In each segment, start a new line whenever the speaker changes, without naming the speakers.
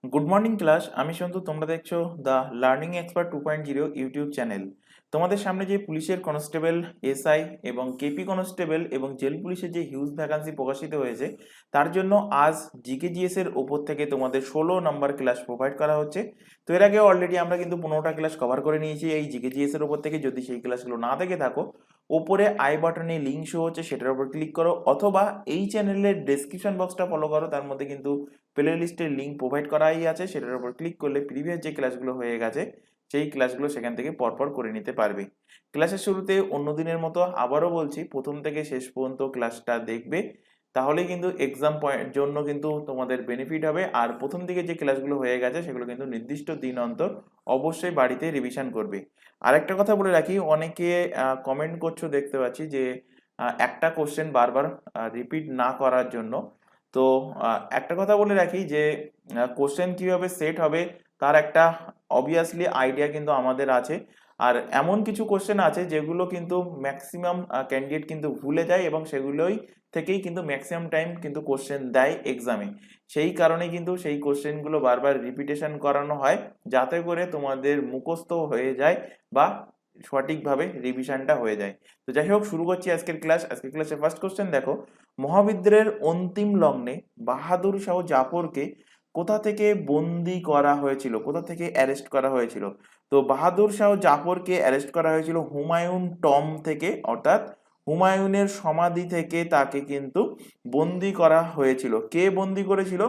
Good morning class. আমি সন্তু, তোমরা দেখছো the learning expert 2.0 YouTube channel. তোমাদের সামনে যে পুলিশের কনস্টেবল, এসআই এবং কেপি কনস্টেবল এবং জেল পুলিশের যে হিউজ ভ্যাকান্সি প্রকাশিত হয়েছে, তার জন্য আজ জিকেজিএস এর ওপর থেকে তোমাদের 16 নম্বর ক্লাস প্রোভাইড করা হচ্ছে। তো এর আগে অলরেডি আমরা কিন্তু 15টা ক্লাস কভার করে নিয়েছি এই জিকেজিএস এর ওপর থেকে। যদি সেই ক্লাসগুলো না দেখে থাকো, ওপরে আই বাটনে লিঙ্ক শো হচ্ছে, সেটার উপর ক্লিক করো, অথবা এই চ্যানেলের ডেসক্রিপশন বক্সটা ফলো করো, তার মধ্যে কিন্তু প্লে লিস্টের লিঙ্ক প্রোভাইড করাই আছে। সেটার উপর ক্লিক করলে প্রিভিয়াস যে ক্লাসগুলো হয়ে গেছে সেই ক্লাসগুলো সেখান থেকে পরপর করে নিতে পারবে। ক্লাসের শুরুতে অন্য দিনের মতো আবারও বলছি, প্রথম থেকে শেষ পর্যন্ত ক্লাসটা দেখবে, তাহলে কিন্তু এক্সাম জন্য কিন্তু তোমাদের বেনিফিট হবে। আর প্রথম দিকে যে ক্লাসগুলো হয়ে গেছে সেগুলো কিন্তু নির্দিষ্ট দিন অন্তর অবশ্যই বাড়িতে রিভিশন করবে। আরেকটা কথা বলে রাখি, অনেকে কমেন্ট করছো দেখতে পাচ্ছি যে একটা কোশ্চেন বারবার রিপিট না করার জন্য। তো একটা কথা বলে রাখি যে কোশ্চেন কিভাবে সেট হবে তার একটা অবভিয়াসলি আইডিয়া কিন্তু আমাদের আছে। আর এমন কিছু কোশ্চেন আছে যেগুলো কিন্তু ম্যাক্সিমাম ক্যান্ডিডেট কিন্তু ভুলে যায়, এবং সেগুলোই থেকেই কিন্তু ম্যাক্সিমাম টাইম কিন্তু কোশ্চেন দেয় এক্সামে। সেই কারণে কিন্তু সেই কোশ্চেনগুলো বারবার রিপিটেশন করানো হয়, যাতে করে তোমাদের মুখস্থ হয়ে যায় বা সঠিকভাবে রিভিশনটা হয়ে যায়। তো যাই হোক, শুরু করছি আজকের ক্লাস। আজকের ক্লাসে ফার্স্ট কোশ্চেন দেখো, মহাবিদ্রোহের অন্তিম লগ্নে বাহাদুর শাহ জাফরকে কোথা থেকে বন্দি করা হয়েছিল, কোথা থেকে অ্যারেস্ট করা হয়েছিল? তো বাহাদুর শাহ জাফরকে অ্যারেস্ট করা হয়েছিল হুমায়ুন টম থেকে, অর্থাৎ হুমায়ুনের সমাধি থেকে তাকে কিন্তু বন্দি করা হয়েছিল। কে বন্দি করেছিল?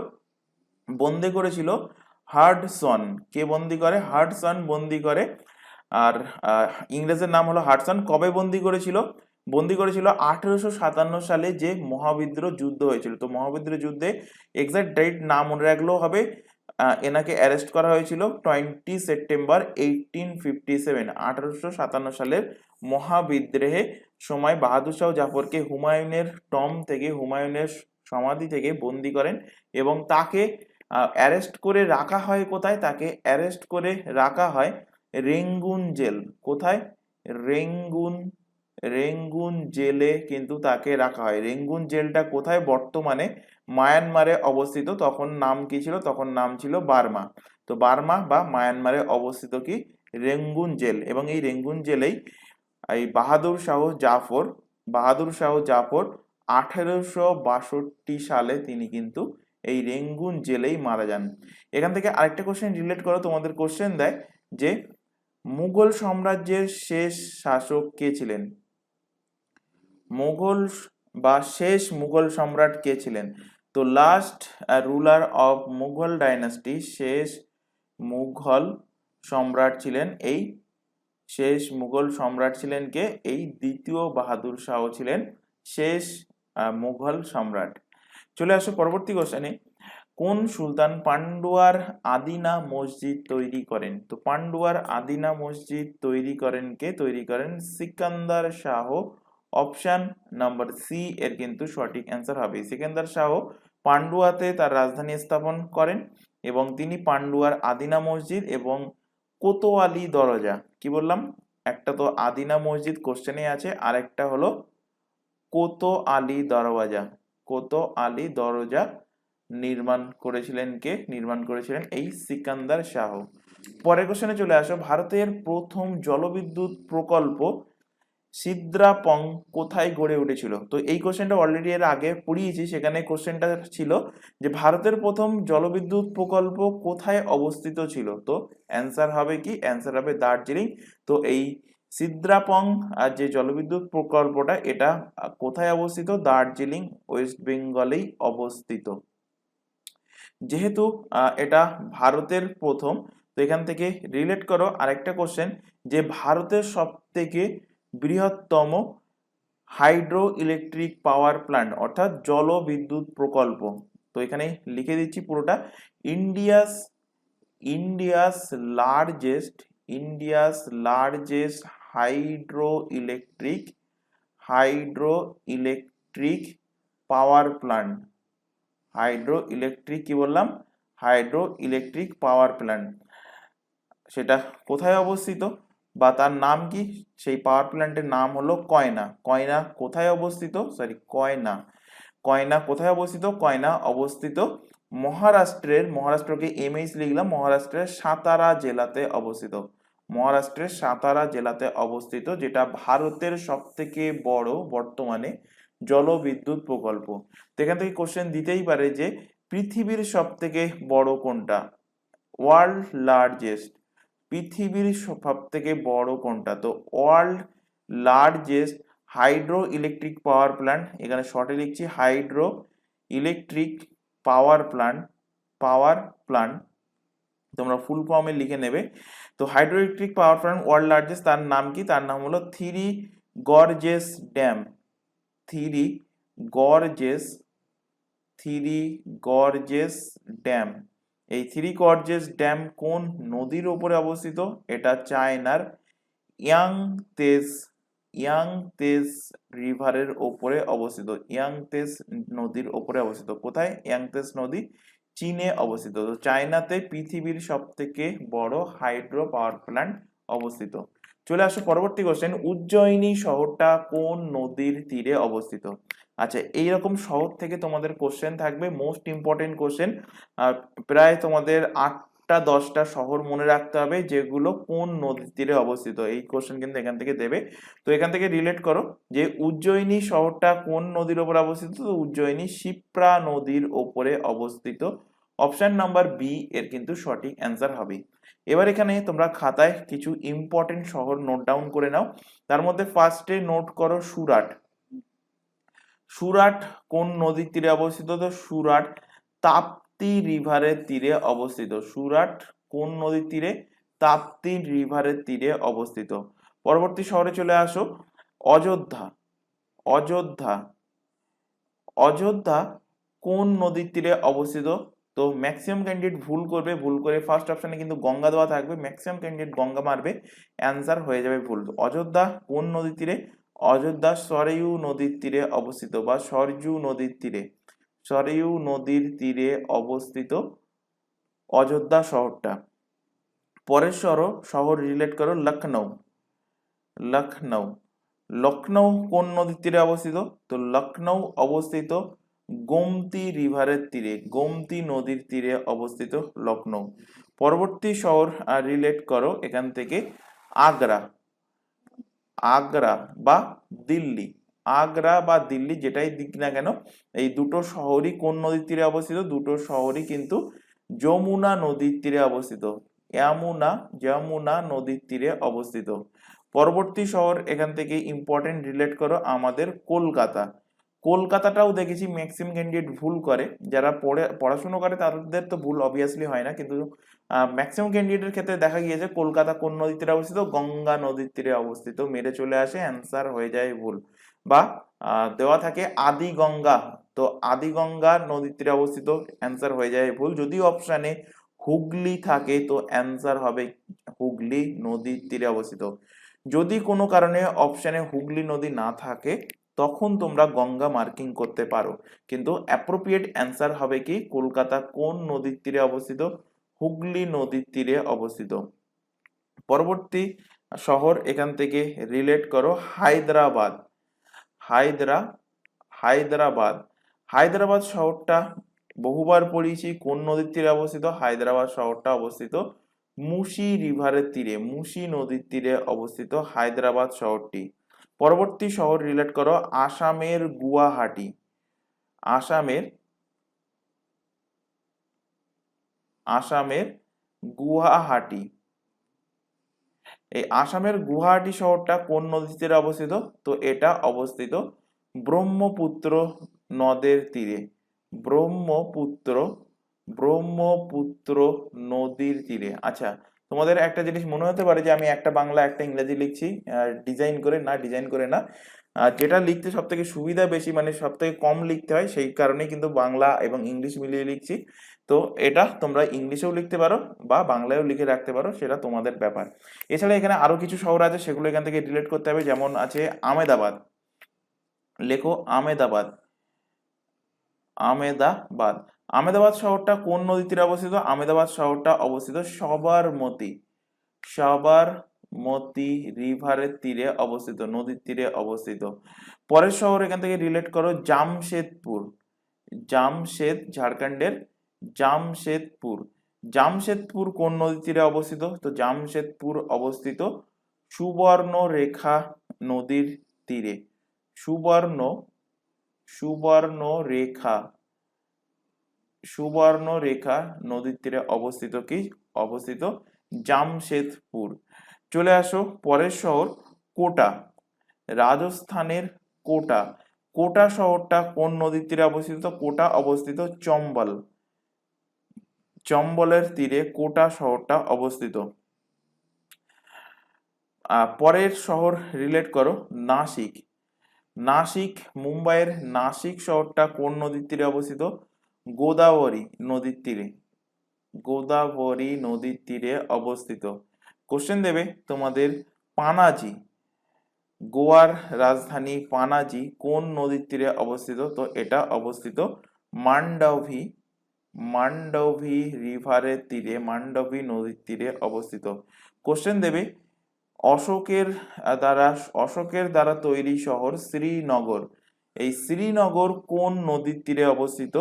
বন্দি করেছিল হার্ডসন। কে বন্দি করে? হার্ডসন বন্দি করে। আর ইংরেজের নাম হলো হাডসন। কবে বন্দি করেছিল? বন্দি করেছিল 1857 সালে, যে মহাবিদ্রোহ যুদ্ধ হয়েছিল। তো মহাবিদ্রোহ যুদ্ধে এক্সাক্ট ডেট না মনে রাখলেও হবে, এনাকে অ্যারেস্ট করা হয়েছিল 20 সেপ্টেম্বর 1857। 1857 সালের মহাবিদ্রোহে সময় বাহাদুর শাহ জাফরকে হুমায়ুনের টম থেকে, হুমায়ুনের সমাধি থেকে বন্দি করেন, এবং তাকে অ্যারেস্ট করে রাখা হয় কোথায়? তাকে অ্যারেস্ট করে রাখা হয় রেঙ্গুন জেল। কোথায়? রেঙ্গুন। রেঙ্গুন জেলে কিন্তু তাকে রাখা হয়। রেঙ্গুন জেলটা কোথায়? বর্তমানে মায়ানমারে অবস্থিত। তখন নাম কি ছিল? তখন নাম ছিল বার্মা। তো বার্মা বা মায়ানমারে অবস্থিত কি রেঙ্গুন জেল, এবং এই রেঙ্গুন জেলেই এই বাহাদুর শাহ জাফর 1862 সালে তিনি কিন্তু এই রেঙ্গুন জেলেই মারা যান। এখান থেকে আরেকটা কোশ্চেন রিলেট করো, তোমাদের কোশ্চেন দেয় যে মুঘল সাম্রাজ্যের শেষ শাসক কে ছিলেন? মুঘল বা শেষ মুঘল সম্রাট কে ছিলেন? তো last ruler of Mughal dynasty, শেষ মুঘল সম্রাট ছিলেন এই শেষ মুঘল সম্রাট ছিলেন কে? এই দ্বিতীয় বাহাদুর শাহ ছিলেন শেষ মুঘল সম্রাট। চলে আসো পরবর্তী কোশ্চেনে। কোন সুলতান পান্ডুয়ার আদিনা মসজিদ তৈরি করেন? তো পান্ডুয়ার আদিনা মসজিদ তৈরি করেন কে? তৈরি করেন Sikandar Shah. Option number C এর কিন্তু সঠিক অ্যান্সার হবে। সিকান্দার শাহ পান্ডুয়াতে তার রাজধানী স্থাপন করেন, এবং তিনি পান্ডুয়ার আদিনা মসজিদ এবং কোতোয়ালি দরজা, কি বললাম? একটা তো আদিনা মসজিদ কোশ্চেনে আছে, আরেকটা হলো কোতোয়ালি দরওয়াজা। কোতোয়ালি দরজা নির্মাণ করেছিলেন কে? নির্মাণ করেছিলেন এই সিকান্দার শাহ। পরের কোশ্চেনে চলে আসো, ভারতের প্রথম জলবিদ্যুৎ প্রকল্প সিদ্রাপং কোথায় গড়ে উঠেছিল? তো এই কোশ্চেনটা অলরেডি এর আগে পড়িয়েছি, সেখানে কোশ্চেনটা ছিল যে ভারতের প্রথম জলবিদ্যুৎ প্রকল্প কোথায় অবস্থিত ছিল? তো অ্যান্সার হবে কি? অ্যান্সার হবে দার্জিলিং। তো এই সিদ্রাপং আর যে জলবিদ্যুৎ প্রকল্পটা, এটা কোথায় অবস্থিত? দার্জিলিং, ওয়েস্ট বেঙ্গলেই অবস্থিত। যেহেতু এটা ভারতের প্রথম, তো এখান থেকে রিলেট করো আরেকটা কোশ্চেন, যে ভারতের সব থেকে বৃহত্তম হাইড্রো ইলেকট্রিক পাওয়ার প্ল্যান্ট অর্থাৎ জলবিদ্যুৎ প্রকল্প। তো এখানে লিখে দিচ্ছি পুরোটা। India's India's largest India's largest hydro electric power plant. Hydro electric, কি বললাম? হাইড্রো ইলেকট্রিক পাওয়ার প্ল্যান্ট, সেটা কোথায় অবস্থিত বা তার নাম কি? সেই পাওয়ার প্ল্যান্টের নাম হলো কয়না। কয়না কোথায় অবস্থিত? সরি, কয়না। কয়না কোথায় অবস্থিত? কয়না অবস্থিত মহারাষ্ট্রকে এমএইচ লিখলাম, মহারাষ্ট্রের সাতারা জেলাতে অবস্থিত। মহারাষ্ট্রের সাতারা জেলাতে অবস্থিত, যেটা ভারতের সব থেকে বড় বর্তমানে জলবিদ্যুৎ প্রকল্প। তো এখান থেকে কোশ্চেন দিতেই পারে যে পৃথিবীর সব থেকে বড় কোনটা, ওয়ার্ল্ড লার্জেস্ট, পৃথিবীর সব থেকে বড় কোনটা? তো world largest hydro electric power plant, এখানে শর্টে লিখছি হাইড্রো ইলেকট্রিক পাওয়ার প্ল্যান্ট, তোমরা ফুল ফর্মে লিখে নেবে। তো hydro electric power plant world largest, তার নাম কি? তার নাম হলো Three Gorges Dam. Three Gorges Dam. এই থ্রি গর্জেস ড্যাম কোন নদীর উপরে অবস্থিত? এটা চায়নার ইয়াংতেস রিভারের উপরে অবস্থিত, ইয়াংতেস নদীর উপরে অবস্থিত। কোথায়? ইয়াংতেস নদী চীনে অবস্থিত। তো চায়নাতে পৃথিবীর সব থেকে বড় হাইড্রো পাওয়ার প্ল্যান্ট অবস্থিত। চলে আসো পরবর্তী কোশ্চেন, উজ্জয়িনী শহরটা কোন নদীর তীরে অবস্থিত? আচ্ছা, এইরকম শহর থেকে তোমাদের কোশ্চেন থাকবে, মোস্ট ইম্পর্টেন্ট কোশ্চেন। প্রায় তোমাদের 8টা-10টা শহর মনে রাখতে হবে যেগুলো কোন নদীর তীরে অবস্থিত। এই কোশ্চেন কিন্তু এখান থেকে দেবে। তো এখান থেকে রিলেট করো যে উজ্জয়িনী শহরটা কোন নদীর উপরে অবস্থিত? তো উজ্জয়িনী শিপ্রা নদীর উপরে অবস্থিত। অপশন নাম্বার বি এর কিন্তু সঠিক অ্যান্সার হবে। এবার এখানে তোমরা খাতায় কিছু ইম্পর্টেন্ট শহর নোট ডাউন করে নাও। তার মধ্যে ফার্স্টে নোট করো সুরাট। সুরাট কোন নদীর তীরে অবস্থিত? তো সুরাট তাপ্তি রিভারের তীরে অবস্থিত। সুরাট কোন নদীর তীরে? তাপ্তি রিভারের তীরে অবস্থিত। পরবর্তী শহরে চলে আসো, অযোধ্যা। অযোধ্যা অযোধ্যা কোন নদীর তীরে অবস্থিত? তো ম্যাক্সিমাম ক্যান্ডিডেট ভুল করবে, ভুল করে ফার্স্ট অপশনে কিন্তু গঙ্গা দেওয়া থাকবে, ম্যাক্সিমাম ক্যান্ডিডেট গঙ্গা মারবে, অ্যান্সার হয়ে যাবে ভুল। অযোধ্যা কোন নদীর তীরে? অযোধ্যা সরেয়ু নদীর তীরে অবস্থিত বা সরজু নদীর তীরে, সরেয়ু নদীর তীরে অবস্থিত অযোধ্যা শহরটা। পরের শহর রিলেট করো, লখনৌ। লখনৌ লখনৌ কোন নদীর তীরে অবস্থিত? তো লখনৌ অবস্থিত গোমতী রিভারের তীরে, গোমতী নদীর তীরে অবস্থিত লখনৌ। পরবর্তী শহর রিলেট করো এখান থেকে, আগ্রা। আগ্রা বা দিল্লি, আগ্রা বা দিল্লি যেটাই দিক না কেন, এই দুটো শহরই কোন নদীর তীরে অবস্থিত? দুটো শহরই কিন্তু যমুনা নদীর তীরে অবস্থিত, যমুনা নদীর তীরে অবস্থিত। পরবর্তী শহর এখান থেকে ইম্পর্টেন্ট রিলেট করো, আমাদের কলকাতা। কলকাতাটাও দেখেছি ম্যাক্সিমাম ক্যান্ডিডেট ভুল করে, যারা পড়াশুনো করে তাদের তো ভুল অবভিয়াসলি হয় না, কিন্তু ম্যাক্সিমাম ক্যান্ডিডেটের ক্ষেত্রে দেখা গিয়েছে কলকাতা কোন নদীর তীরে অবস্থিত? গঙ্গা নদীর তীরে অবস্থিত, মেরে চলে আসে, অ্যান্সার হয়ে যায় ভুল। বা দেওয়া থাকে আদি গঙ্গা, তো আদি গঙ্গা নদীর তীরে অবস্থিত, অ্যান্সার হয়ে যায় ভুল। যদি অপশানে হুগলি থাকে তো অ্যান্সার হবে হুগলি নদীর তীরে অবস্থিত। যদি কোনো কারণে অপশানে হুগলি নদী না থাকে তখন তোমরা গঙ্গা মার্কিং করতে পারো, কিন্তু অ্যাপ্রোপ্রিয়েট অ্যান্সার হবে কি কলকাতা কোন নদীর তীরে অবস্থিত? হুগলি নদীর তীরে অবস্থিত। পরবর্তী শহর এখান থেকে রিলেট করো, হায়দ্রাবাদ। হায়দ্রাবাদ হায়দ্রাবাদ শহরটা বহুবার পড়িয়েছি, কোন নদীর তীরে অবস্থিত? হায়দ্রাবাদ শহরটা অবস্থিত মুসি রিভারের তীরে, মুসি নদীর তীরে অবস্থিত হায়দ্রাবাদ শহরটি। পরবর্তী শহর রিলেট করো, আসামের গুয়াহাটি। আসামের গুয়াহাটি এই আসামের গুয়াহাটি শহরটা কোন নদীর তীরে অবস্থিত? তো এটা অবস্থিত ব্রহ্মপুত্র নদের তীরে, ব্রহ্মপুত্র নদীর তীরে। আচ্ছা, তোমাদের একটা জিনিস মনে হতে পারে যে আমি একটা বাংলা একটা ইংরেজি লিখছি ডিজাইন করে, না ডিজাইন করে না, যেটা লিখতে সব থেকে সুবিধা বেশি, মানে সব থেকে কম লিখতে হয়, সেই কারণেই কিন্তু বাংলা এবং ইংলিশ মিলিয়ে লিখছি। তো এটা তোমরা ইংলিশেও লিখতে পারো বা বাংলায়ও লিখে রাখতে পারো, সেটা তোমাদের ব্যাপার। এছাড়া এখানে আরো কিছু শহর আছে, সেগুলো এখান থেকে রিলেট করতে হবে। যেমন আছে আমেদাবাদ, লেখো আমেদাবাদ। আমেদাবাদ আমেদাবাদ শহরটা কোন নদীর তীরে অবস্থিত? আমেদাবাদ শহরটা অবস্থিত সবরমতী রিভারের তীরে অবস্থিত, নদীর তীরে অবস্থিত। পরের শহর এখান থেকে রিলেট করো, জামশেদপুর। ঝাড়খণ্ডের জামশেদপুর। জামশেদপুর কোন নদীর তীরে অবস্থিত? তো জামশেদপুর অবস্থিত সুবর্ণরেখা নদীর তীরে। সুবর্ণরেখা সুবর্ণরেখা নদীর তীরে অবস্থিত কি? অবস্থিত জামশেদপুর। চলে আসো পরের শহর কোটা। রাজস্থানের কোটা। কোটা শহরটা কোন নদীর তীরে অবস্থিত? কোটা অবস্থিত চম্বলের তীরে কোটা শহরটা অবস্থিত। পরের শহর রিলেট করো নাসিক। নাসিক, মুম্বাইয়ের নাসিক শহরটা কোন নদীর তীরে অবস্থিত? গোদাবরী নদীর তীরে। গোদাবরী নদীর তীরে অবস্থিত। কোশ্চেন দেবে তোমাদের পানাজি। গোয়ার রাজধানী পানাজি কোন নদীর তীরে অবস্থিত? তো এটা অবস্থিত মান্ডোভি রিভারের তীরে, মান্ডোভি নদীর তীরে অবস্থিত। কোশ্চেন দেবে অশোকের দ্বারা তৈরি শহর শ্রীনগর। এই শ্রীনগর কোন নদীর তীরে অবস্থিত?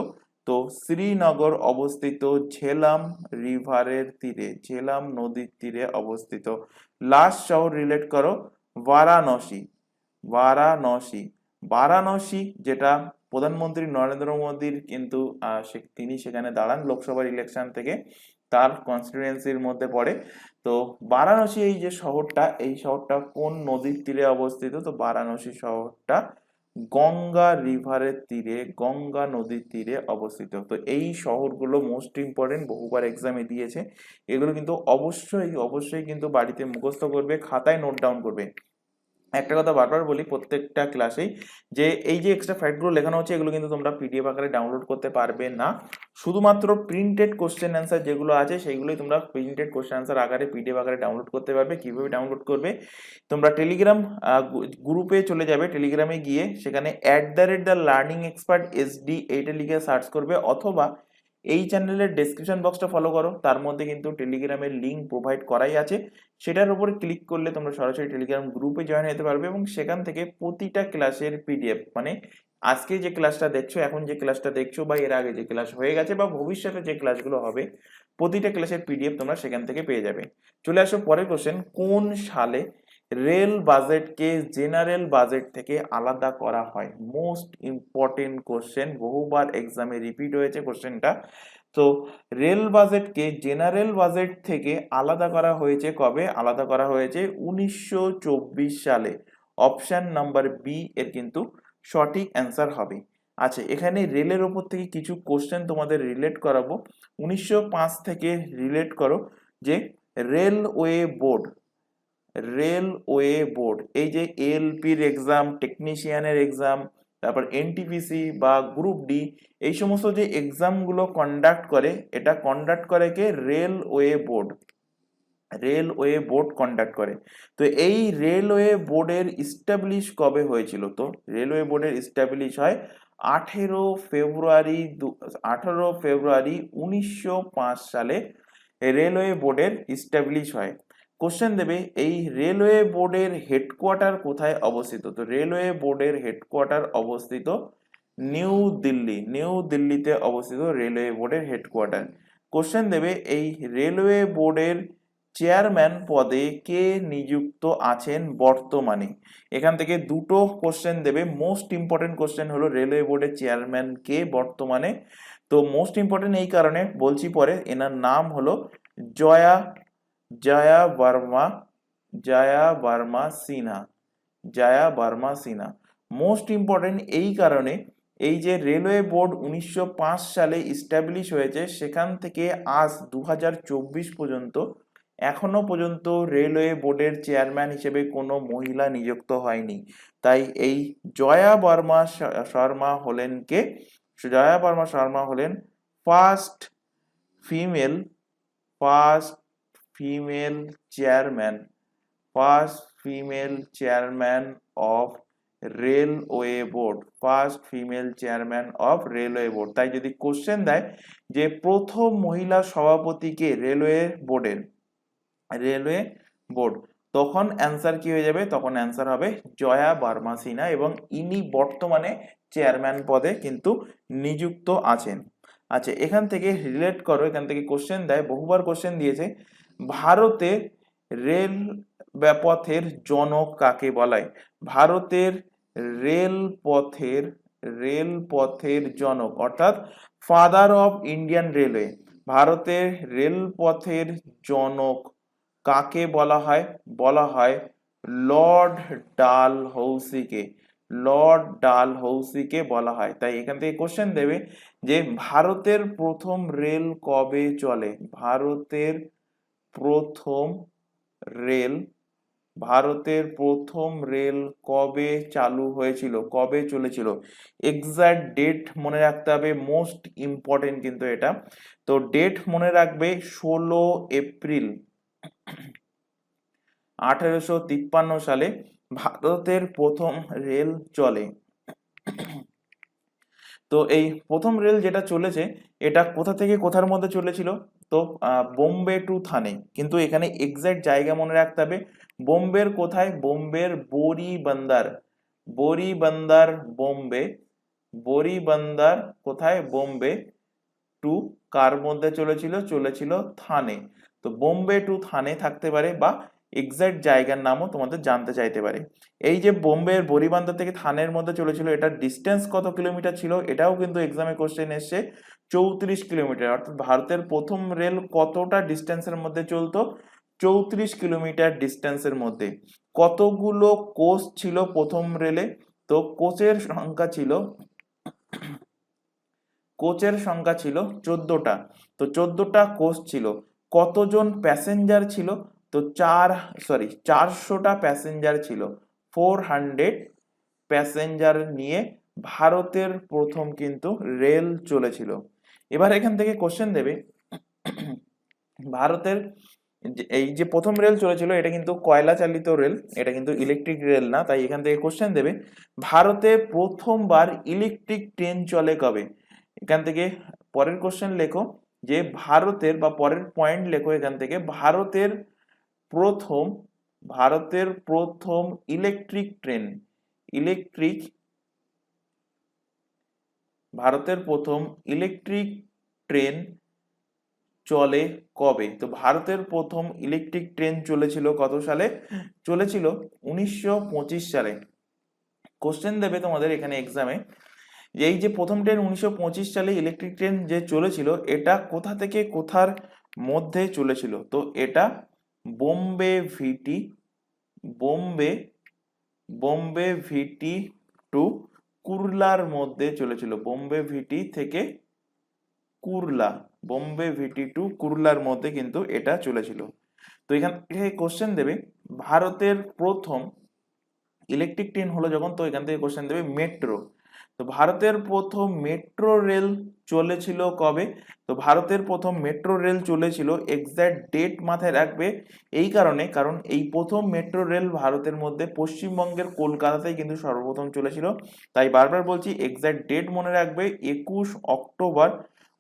তো শ্রীনগর অবস্থিত ঝেলাম রিভারের তীরে, ঝেলাম নদীর তীরে অবস্থিত। লাস্ট শহর রিলেট করো বারাণসী। বারাণসী যেটা প্রধানমন্ত্রী নরেন্দ্র মোদীর কিন্তু তিনি সেখানে দাঁড়ান লোকসভার ইলেকশন থেকে, তার কনস্টিটিউয়েন্সির মধ্যে পড়ে। তো বারাণসী এই যে শহরটা, এই শহরটা কোন নদীর তীরে অবস্থিত? তো বারাণসী শহরটা গঙ্গা রিভারের তীরে, গঙ্গা নদীর তীরে অবস্থিত। তো এই শহরগুলো মোস্ট ইম্পর্টেন্ট, বহুবার এক্সামে দিয়েছে। এগুলো কিন্তু অবশ্যই কিন্তু বাড়িতে মুখস্থ করবে, খাতায় নোট ডাউন করবে। একটা কথা বারবার বলি প্রত্যেকটা ক্লাসেই, যে এই যে এক্সট্রা ফ্যাক্টগুলো লেখানো হচ্ছে এগুলো কিন্তু তোমরা পিডিএফ আকারে ডাউনলোড করতে পারবে না। শুধুমাত্র প্রিন্টেড কোশ্চেন অ্যান্সার যেগুলো আছে সেইগুলোই তোমরা প্রিন্টেড কোশ্চেন অ্যান্সার আকারে পিডিএফ আকারে ডাউনলোড করতে পারবে। কিভাবে ডাউনলোড করবে? তোমরা টেলিগ্রাম গ্রুপে চলে যাবে, টেলিগ্রামে গিয়ে সেখানে @দ্য লার্নিং এক্সপার্ট SD এইটা লিখে সার্চ করবে, অথবা এই চ্যানেলের ডেসক্রিপশন বক্সটা ফলো করো, তার মধ্যে কিন্তু টেলিগ্রামের লিঙ্ক প্রোভাইড করাই আছে। সেটার উপর ক্লিক করলে তোমরা সরাসরি টেলিগ্রাম গ্রুপে জয়েন হতে পারবে এবং সেখান থেকে প্রতিটা ক্লাসের পিডিএফ, মানে আজকে যে ক্লাসটা দেখছো, এখন যে ক্লাসটা দেখছো, বা এর আগে যে ক্লাস হয়ে গেছে, বা ভবিষ্যতে যে ক্লাসগুলো হবে, প্রতিটা ক্লাসের পিডিএফ তোমরা সেখান থেকে পেয়ে যাবে। চলে আসো পরের কোশ্চেন, কোন সালে রেল বাজেটকে জেনারেল বাজেট থেকে আলাদা করা হয়? মোস্ট ইম্পর্টেন্ট কোশ্চেন, বহুবার এক্সামে রিপিট হয়েছে কোশ্চেনটা। তো রেল বাজেটকে জেনারেল বাজেট থেকে আলাদা করা হয়েছে কবে? আলাদা করা হয়েছে 1924 সালে। অপশন নাম্বার বি এর কিন্তু সঠিক অ্যান্সার হবে। আচ্ছা, এখানে রেলের ওপর থেকে কিছু কোশ্চেন তোমাদের রিলেট করাবো। 1905 থেকে রিলেট করো যে রেলওয়ে বোর্ড এই যে এএলপির এক্সাম, টেকনিশিয়ানের এক্সাম, তারপর এনটিপিসি বা গ্রুপ ডি, এই সমস্ত যে এক্সামগুলো কন্ডাক্ট করে, এটা কন্ডাক্ট করে কে? রেলওয়ে বোর্ড কন্ডাক্ট করে। তো এই রেলওয়ে বোর্ডের ইস্টাবলিশ কবে হয়েছিল? তো রেলওয়ে বোর্ডের ইস্টাবলিশ হয় 18 ফেব্রুয়ারি 1905 সালে রেলওয়ে বোর্ডের ইস্টাবলিশ হয়। কোশ্চেন দেবে এই রেলওয়ে বোর্ডের হেডকোয়ার্টার কোথায় অবস্থিত? তো রেলওয়ে বোর্ডের হেডকোয়ার্টার অবস্থিত নিউ দিল্লিতে অবস্থিত রেলওয়ে বোর্ডের হেডকোয়ার্টার। কোশ্চেন দেবে এই রেলওয়ে বোর্ডের চেয়ারম্যান পদে কে নিযুক্ত আছেন বর্তমানে? এখান থেকে দুটো কোশ্চেন দেবে। মোস্ট ইম্পর্টেন্ট কোশ্চেন হলো রেলওয়ে বোর্ডের চেয়ারম্যান কে বর্তমানে? তো মোস্ট ইম্পর্টেন্ট এই কারণে বলছি পরে, এনার নাম হলো জয়া বার্মা সিনহা। মোস্ট ইম্পর্টেন্ট এই কারণে, এই যে রেলওয়ে বোর্ড 1905 সালে ইস্টাবলিশ হয়েছে, সেখান থেকে আজ 2024 পর্যন্ত এখনো পর্যন্ত রেলওয়ে বোর্ডের চেয়ারম্যান হিসেবে কোনো মহিলা নিযুক্ত হয়নি। তাই এই জয়া বার্মা শর্মা হলেন কে? জয়া বার্মা শর্মা হলেন first female chairman of railway board. তাই যদি কোশ্চেন দেয় যে প্রথম মহিলা সভাপতি কে রেলওয়ে বোর্ড, তখন অ্যান্সার কি হয়ে যাবে? তখন অ্যান্সার হবে জয়া বার্মা সিনহা, এবং ইনি বর্তমানে চেয়ারম্যান পদে কিন্তু নিযুক্ত আছেন। আচ্ছা, এখান থেকে রিলেট করো, এখান থেকে কোশ্চেন দেয়, বহুবার কোশ্চেন দিয়েছে, ভারতে রেল পথের জনক কাকে বলা হয়? ভারতের রেলপথের রেলপথের জনক অর্থাৎ ফাদার অফ ইন্ডিয়ান রেলওয়ে, ভারতের রেলপথের জনক কাকে বলা হয়? বলা হয় লর্ড ডালহৌসিকে, লর্ড ডালহৌসিকে বলা হয়। তাই এখান থেকে কোশ্চেন দেবে যে ভারতের প্রথম রেল কবে চলে? ভারতের প্রথম রেল ভারতের প্রথম রেল কবে চালু হয়েছিল, কবে চলেছিল? এক্সাক্ট ডেট মনে রাখতে হবে, মোস্ট ইম্পর্টেন্ট কিন্তু এটা। তো ডেট মনে রাখবে 16 এপ্রিল 1853 সালে ভারতের প্রথম রেল চলে। তো এই প্রথম রেল যেটা চলেছে এটা কোথা থেকে কোথার মধ্যে চলেছিল? তো বোম্বে টু থানে, কিন্তু এখানে এক্সাক্ট জায়গা মনে রাখতে হবে। বোম্বের কোথায়? বোম্বের বোরিবন্দর, বোরিবন্দর বোম্বে, বোরিবন্দর কোথায়? বোম্বে টু কার মধ্যে চলেছিল? চলেছিল থানে। তো বোম্বে টু থানে থাকতে পারে, বা এক্সাক্ট জায়গার নামও তোমাদের জানতে চাইতে পারে। এই যে বোম্বের বোরিবন্দর থেকে থানের মধ্যে চলেছিল, এটার ডিস্টেন্স কত কিলোমিটার ছিল? এটাও কিন্তু এক্সামে কোশ্চেন এসছে, 34 কিলোমিটার। অর্থাৎ ভারতের প্রথম রেল কতটা ডিস্টেন্সের মধ্যে চলতো? 34 কিলোমিটার ডিস্টেন্সের মধ্যে। কতগুলো কোচ ছিল প্রথম রেলে? তো কোচের সংখ্যা ছিল 14টা। তো 14টা কোচ ছিল। কতজন প্যাসেঞ্জার ছিল? তো 400টা প্যাসেঞ্জার ছিল। 400 প্যাসেঞ্জার নিয়ে ভারতের প্রথম কিন্তু রেল চলেছিল। এবার এখান থেকে কোশ্চেন দেবে, ভারতের এই যে প্রথম রেল চলেছিল এটা কিন্তু কয়লা চালিত রেল, এটা কিন্তু ইলেকট্রিক রেল না। তাই এখান থেকে কোশ্চেন দেবে, ভারতে প্রথমবার ইলেকট্রিক ট্রেন চলে কবে? এখান থেকে পরের কোশ্চেন লেখো যে ভারতের, বা পরের পয়েন্ট লেখো এখান থেকে, প্রথম ভারতের প্রথম ইলেকট্রিক ট্রেন, ইলেকট্রিক ভারতের প্রথম ইলেকট্রিক ট্রেন চলে কবে? তো ভারতের প্রথম ইলেকট্রিক ট্রেন চলেছিল কত সালে? চলেছিল 1925 সালে। কোশ্চেন দেবে তোমাদের এখানে এক্সামে, এই যে প্রথম ট্রেন 1925 সালে ইলেকট্রিক ট্রেন যে চলেছিল, এটা কোথা থেকে কোথার মধ্যে চলেছিল? তো এটা বোম্বে ভিটি, বোম্বে বোম্বে ভিটি টু কুরলার মধ্যে চলেছিল। বোম্বে ভিটি থেকে কুরলা, বোম্বে ভিটি টু কুরলার মধ্যে কিন্তু এটা চলেছিল। তো এখান থেকে কোশ্চেন দেবে, ভারতের প্রথম ইলেকট্রিক ট্রেন হলো যখন, তো এখান থেকে কোশ্চেন দেবে মেট্রো। তো ভারতের প্রথম মেট্রো রেল চলেছিল কবে? তো ভারতের প্রথম মেট্রো রেল চলেছিল, এক্সাক্ট ডেট মাথায় রাখবে এই কারণে, কারণ এই প্রথম মেট্রো রেল ভারতের মধ্যে পশ্চিমবঙ্গের কলকাতাতেই কিন্তু সর্বপ্রথম চলেছিল। তাই বারবার বলছি এক্সাক্ট ডেট মনে রাখবে, 21 অক্টোবর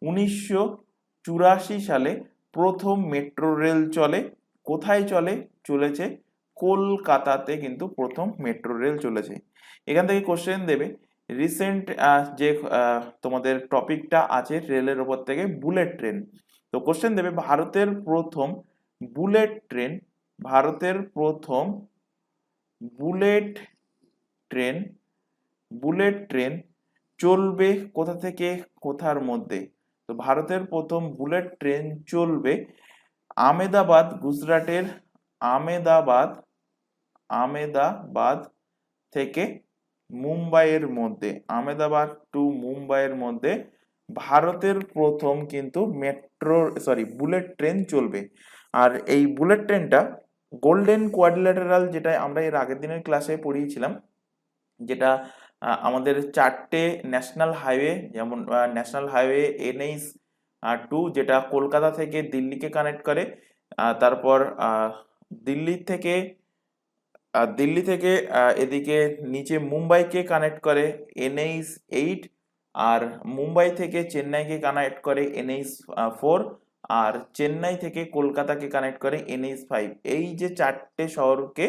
1984 সালে প্রথম মেট্রো রেল চলে। কোথায় চলে? চলেছে কলকাতাতে কিন্তু প্রথম মেট্রো রেল চলেছে। এখান থেকে কোশ্চেন দেবে, রিসেন্ট যে তোমাদের টপিকটা আছে রেলের উপর থেকে, বুলেট ট্রেন। তো কোশ্চেন দেবে, ভারতের প্রথম বুলেট ট্রেন, ভারতের প্রথম বুলেট ট্রেন, বুলেট ট্রেন চলবে কোথা থেকে কোথার মধ্যে? তো ভারতের প্রথম বুলেট ট্রেন চলবে আমেদাবাদ, গুজরাটের আমেদাবাদ, আমেদাবাদ থেকে মুম্বাইয়ের মধ্যে, আমেদাবাদ টু মুম্বাইয়ের মধ্যে ভারতের প্রথম কিন্তু বুলেট ট্রেন চলবে। আর এই বুলেট ট্রেনটা গোল্ডেন কোয়াড্রিল্যাটারাল, যেটা আমরা এর আগের দিনের ক্লাসে পড়িয়েছিলাম, যেটা আমাদের 4টে ন্যাশনাল হাইওয়ে, যেমন ন্যাশনাল হাইওয়ে NH 2 যেটা কলকাতা থেকে দিল্লিকে কানেক্ট করে, তারপর দিল্লি থেকে এদিকে নিচে মুম্বাইকে কানেক্ট করে NH 8, আর মুম্বাই থেকে চেন্নাইকে কানেক্ট করে NH 4, আর চেন্নাই থেকে কলকাতাকে কানেক্ট করে NH 5। এই যে 4টে শহরকে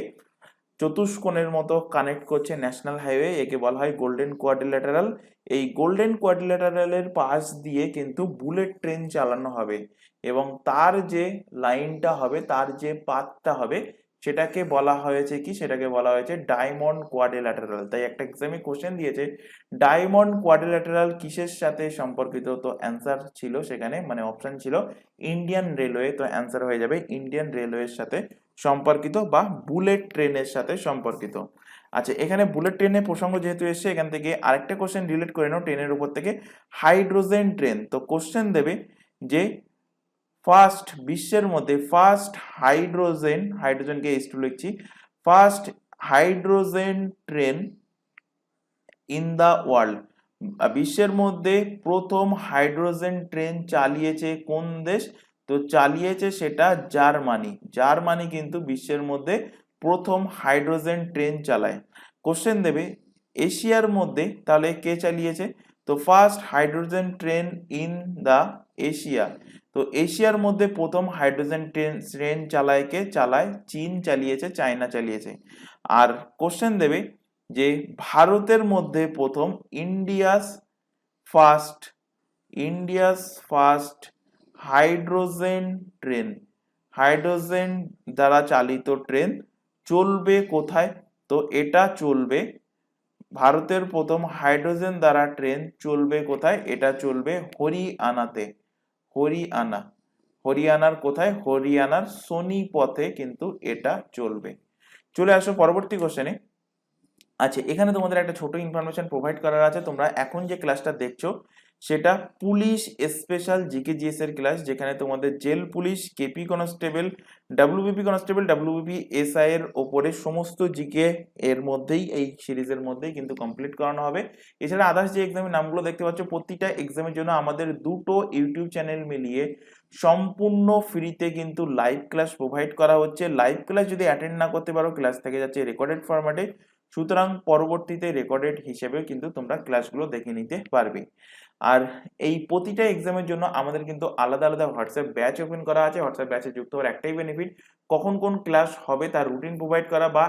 চতুষ্কোণের মতো কানেক্ট করছে ন্যাশনাল হাইওয়ে, একে বলা হয় গোল্ডেন কোয়াড্রিল্যাটারাল। এই গোল্ডেন কোয়াড্রিল্যাটারালের পাশ দিয়ে কিন্তু বুলেট ট্রেন চালানো হবে এবং তার যে লাইনটা হবে, তার যে পাথটা হবে, সেটাকে বলা হয়েছে কি, সেটাকে বলা হয়েছে ডায়মন্ড কোয়াড্রিল্যাটারাল। তাই একটা এক্সামে কোশ্চেন দিয়েছে ডায়মন্ড কোয়াড্রিল্যাটারাল কিসের সাথে সম্পর্কিত, তো অ্যান্সার ছিল সেখানে, মানে অপশন ছিল ইন্ডিয়ান রেলওয়ে। তো অ্যান্সার হয়ে যাবে ইন্ডিয়ান রেলওয়ের সাথে সম্পর্কিত বা বুলেট ট্রেনের সাথে সম্পর্কিত। আচ্ছা, এখানে বুলেট ট্রেনের প্রসঙ্গ যেহেতু এসছে, এখান থেকে আরেকটা কোশ্চেন রিলেট করে নাও ট্রেনের উপর থেকে, হাইড্রোজেন ট্রেন। তো কোশ্চেন দেবে যে ফার্স্ট, বিশ্বের মধ্যে ফার্স্ট হাইড্রোজেন, হাইড্রোজেনকে H2 লিখছি, first hydrogen train in the world, বিশ্বের মধ্যে প্রথম হাইড্রোজেন ট্রেন চালিয়েছে কোন দেশ, তো চালিয়েছে সেটা জার্মানি। জার্মানি কিন্তু বিশ্বের মধ্যে প্রথম হাইড্রোজেন ট্রেন চালায়। কোশ্চেন দেবে এশিয়ার মধ্যে তাহলে কে চালিয়েছে, তো first hydrogen train in the Asia, তো এশিয়ার মধ্যে প্রথম হাইড্রোজেন ট্রেন চালায় কে, চালায় চীন চালিয়েছে, চায়না চালিয়েছে। আর কোশ্চেন দেবে যে ভারতের মধ্যে প্রথম India's first hydrogen train, hydrogen দ্বারা চালিত ট্রেন চলবে কোথায়, তো এটা চলবে, ভারতের প্রথম হাইড্রোজেন দ্বারা ট্রেন চলবে কোথায়, এটা চলবে হরিয়ানাতে। হরিয়ানার কোথায়, হরিয়ানার সোনিপথে কিন্তু এটা চলবে। চলে আসো পরবর্তী কোশ্চেনে। আচ্ছা, এখানে তোমাদের একটা ছোট ইনফরমেশন প্রোভাইড করার আছে। তোমরা এখন যে ক্লাসটা দেখছো সেটা পুলিশ স্পেশাল জিকে জিএস এর ক্লাস, যেখানে তোমাদের jail police, KP constable, WBP constable, WBP SI এর ওপরে সমস্ত জিকে এর মধ্যেই, এই সিরিজের মধ্যেই কিন্তু কমপ্লিট করানো হবে। এছাড়া আদার্স যে এক্সামের নামগুলো দেখতে পাচ্ছ, প্রতিটা এক্সামের জন্য আমাদের দুটো ইউটিউব চ্যানেল মিলিয়ে সম্পূর্ণ ফ্রিতে কিন্তু লাইভ ক্লাস প্রোভাইড করা হচ্ছে। লাইভ ক্লাস যদি অ্যাটেন্ড না করতে পারো, ক্লাস থেকে যাচ্ছে রেকর্ডেড ফরম্যাটে, সুতরাং পরবর্তীতে রেকর্ডেড হিসেবে কিন্তু তোমরা ক্লাসগুলো দেখে নিতে পারবে। আর এই প্রতিটা এক্সামের জন্য আমাদের কিন্তু আলাদা আলাদা হোয়াটসঅ্যাপ ব্যাচ ওপেন করা আছে। হোয়াটসঅ্যাপ ব্যাচে যুক্ত হওয়ার একটাই বেনিফিট, কখন কোন ক্লাস হবে তার রুটিন প্রোভাইড করা, বা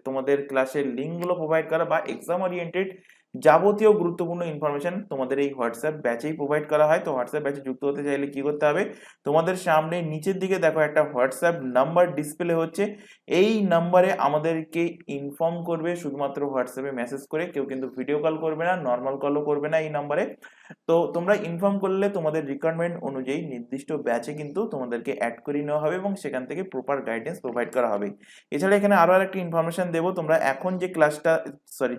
তোমাদের ক্লাসের লিঙ্কগুলো প্রোভাইড করা, বা এক্সাম ওরিয়েন্টেড যাবতীয় গুরুত্বপূর্ণ ইনফরমেশন তোমাদের এই হোয়াটসঅ্যাপ ব্যাচেই প্রোভাইড করা হয়। তো হোয়াটসঅ্যাপ ব্যাচে যুক্ত হতে চাইলে কি করতে হবে, তোমাদের সামনে নিচের দিকে দেখো একটা হোয়াটসঅ্যাপ নাম্বার ডিসপ্লে হচ্ছে, এই নাম্বারে আমাদেরকে ইনফর্ম করবে শুধুমাত্র হোয়াটসঅ্যাপে মেসেজ করে, কেউ কিন্তু ভিডিও কল করবে না, নর্মাল কলও করবে না এই নাম্বারে। তো তোমরা ইনফর্ম করলে তোমাদের রিকোয়ারমেন্ট অনুযায়ী নির্দিষ্ট ব্যাচে কিন্তু তোমাদেরকে অ্যাড করে নেওয়া হবে এবং সেখান থেকে প্রপার গাইডেন্স প্রোভাইড করা হবে। এছাড়া এখানে আরো একটা ইনফরমেশন দেবো, তোমরা এখন যে ক্লাসটা,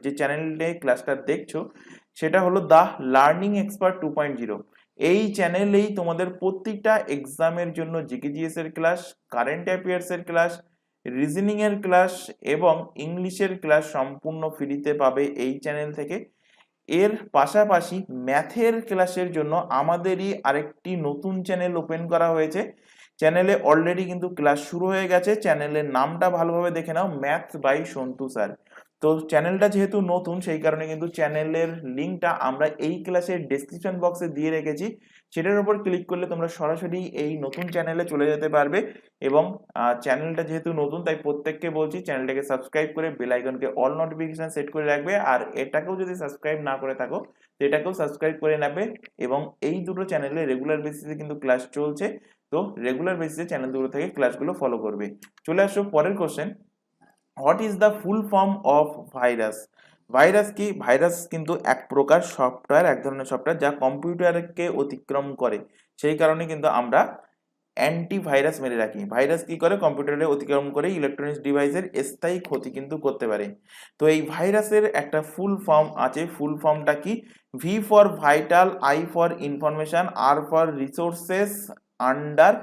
যে চ্যানেলে ক্লাসটা দেখছো সেটা হলো দা লার্নিং এক্সপার্ট 2.0। এই চ্যানেলেই তোমাদের প্রত্যেকটা এক্সামের জন্য জিকেজিএস এর ক্লাস, কারেন্ট অ্যাফেয়ার্স এর ক্লাস, রিজনিং এর ক্লাস এবং ইংলিশের ক্লাস সম্পূর্ণ ফ্রিতে পাবে এই চ্যানেল থেকে। এর পাশাপাশি ম্যাথের ক্লাসের জন্য আমাদেরই আরেকটি নতুন চ্যানেল ওপেন করা হয়েছে। চ্যানেলে অলরেডি কিন্তু ক্লাস শুরু হয়ে গেছে, চ্যানেলের নামটা ভালোভাবে দেখে নাও, ম্যাথ বাই সন্তু স্যার। তো চ্যানেলটা যেহেতু নতুন, সেই কারণে কিন্তু চ্যানেলের লিঙ্কটা আমরা এই ক্লাসের ডেসক্রিপশন বক্সে দিয়ে রেখেছি, সেটার উপর ক্লিক করলে তোমরা সরাসরি এই নতুন চ্যানেলে চলে যেতে পারবে। এবং চ্যানেলটা যেহেতু নতুন, তাই প্রত্যেককে বলছি চ্যানেলটাকে সাবস্ক্রাইব করে বেল আইকনকে অল নোটিফিকেশন সেট করে রাখবে। আর এটাকেও যদি সাবস্ক্রাইব না করে থাকো, তো এটাকেও সাবস্ক্রাইব করে নেবে। এবং এই দুটো চ্যানেলে রেগুলার বেসিসে কিন্তু ক্লাস চলছে, তো রেগুলার বেসিসে চ্যানেল দুটো থেকে ক্লাসগুলো ফলো করবে। চলে আসো পরের question, what is the full form of virus. Virus কি, ভাইরাস কিন্তু এক প্রকার সফটওয়্যার, এক ধরনের সফটওয়্যার যা কম্পিউটারকে অতিক্রম করে, সেই কারণে কিন্তু আমরা অ্যান্টিভাইরাস মেরে রাখি। ভাইরাস কি করে, কম্পিউটারে অতিক্রম করে ইলেকট্রনিক্স ডিভাইসের স্থায়ী ক্ষতি কিন্তু করতে পারে। তো এই ভাইরাসের একটা ফুল ফর্ম আছে, ফুল ফর্মটা কি, V for vital, I for information, আর ফর রিসোর্সেস আন্ডার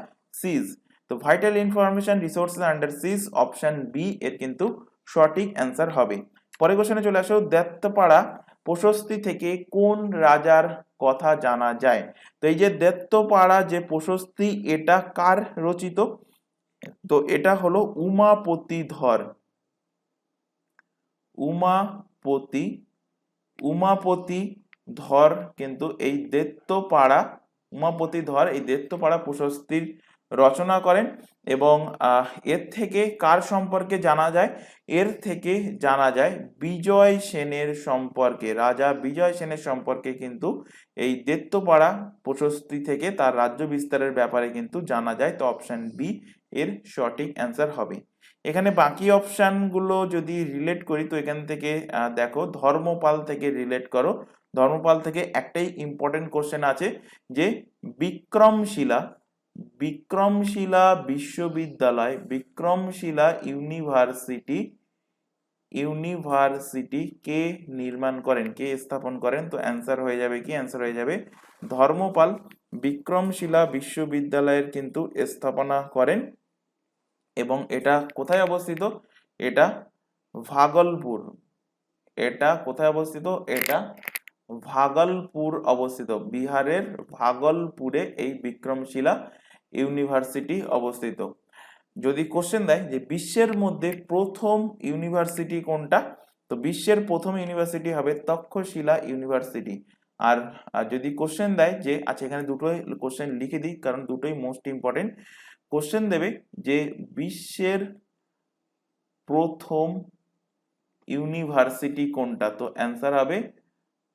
সিজ। তো vital information resources under siege, option B এর কিন্তু সঠিক অ্যান্সার হবে। পরের কোশ্চেনে চলে আসো, দৈত্যপাড়া প্রশস্তি থেকে কোন রাজার কথা জানা যায়। তো এই যে দৈত্যপাড়া যে প্রশস্তি, এটা কার রচিত, তো এটা হলো উমাপতিধর। উমাপতিধর কিন্তু এই দৈত্যপাড়া, উমাপতিধর এই দৈত্যপাড়া প্রশস্তির রচনা করেন এবং এর থেকে কার সম্পর্কে জানা যায়? এর থেকে জানা যায় বিজয় সেনের সম্পর্কে, রাজা বিজয় সেনের সম্পর্কে কিন্তু এই দৈত্যপাড়া প্রশস্তি থেকে তার রাজ্য বিস্তারের ব্যাপারে কিন্তু জানা যায়। তো অপশন বি এর সঠিক অ্যান্সার হবে। এখানে বাকি অপশানগুলো যদি রিলেট করি তো এখান থেকে দেখো ধর্মপাল থেকে রিলেট করো। ধর্মপাল থেকে একটাই ইম্পর্টেন্ট কোশ্চেন আছে যে বিক্রমশিলা বিক্রমশিলা বিশ্ববিদ্যালয়, বিক্রমশিলা ইউনিভার্সিটি কে নির্মাণ করেন, কে স্থাপন করেন? তো অ্যান্সার হয়ে যাবে কি? অ্যান্সার হয়ে যাবে ধর্মপাল বিক্রমশিলা বিশ্ববিদ্যালয়ের কিন্তু স্থাপনা করেন। এবং এটা কোথায় অবস্থিত? এটা ভাগলপুর। এটা কোথায় অবস্থিত? এটা ভাগলপুর অবস্থিত, বিহারের ভাগলপুরে এই বিক্রমশিলা ইউনিভার্সিটি অবস্থিত। যদি কোশ্চেন দেয় যে বিশ্বের মধ্যে প্রথম ইউনিভার্সিটি কোনটা, তো বিশ্বের প্রথম ইউনিভার্সিটি হবে তক্ষশিলা ইউনিভার্সিটি। আর যদি কোশ্চেন দেয় যে, আচ্ছা এখানে দুটোই কোশ্চেন লিখে দিই কারণ দুটোই মোস্ট ইম্পর্টেন্ট। কোশ্চেন দেবে যে বিশ্বের প্রথম ইউনিভার্সিটি কোনটা, তো অ্যান্সার হবে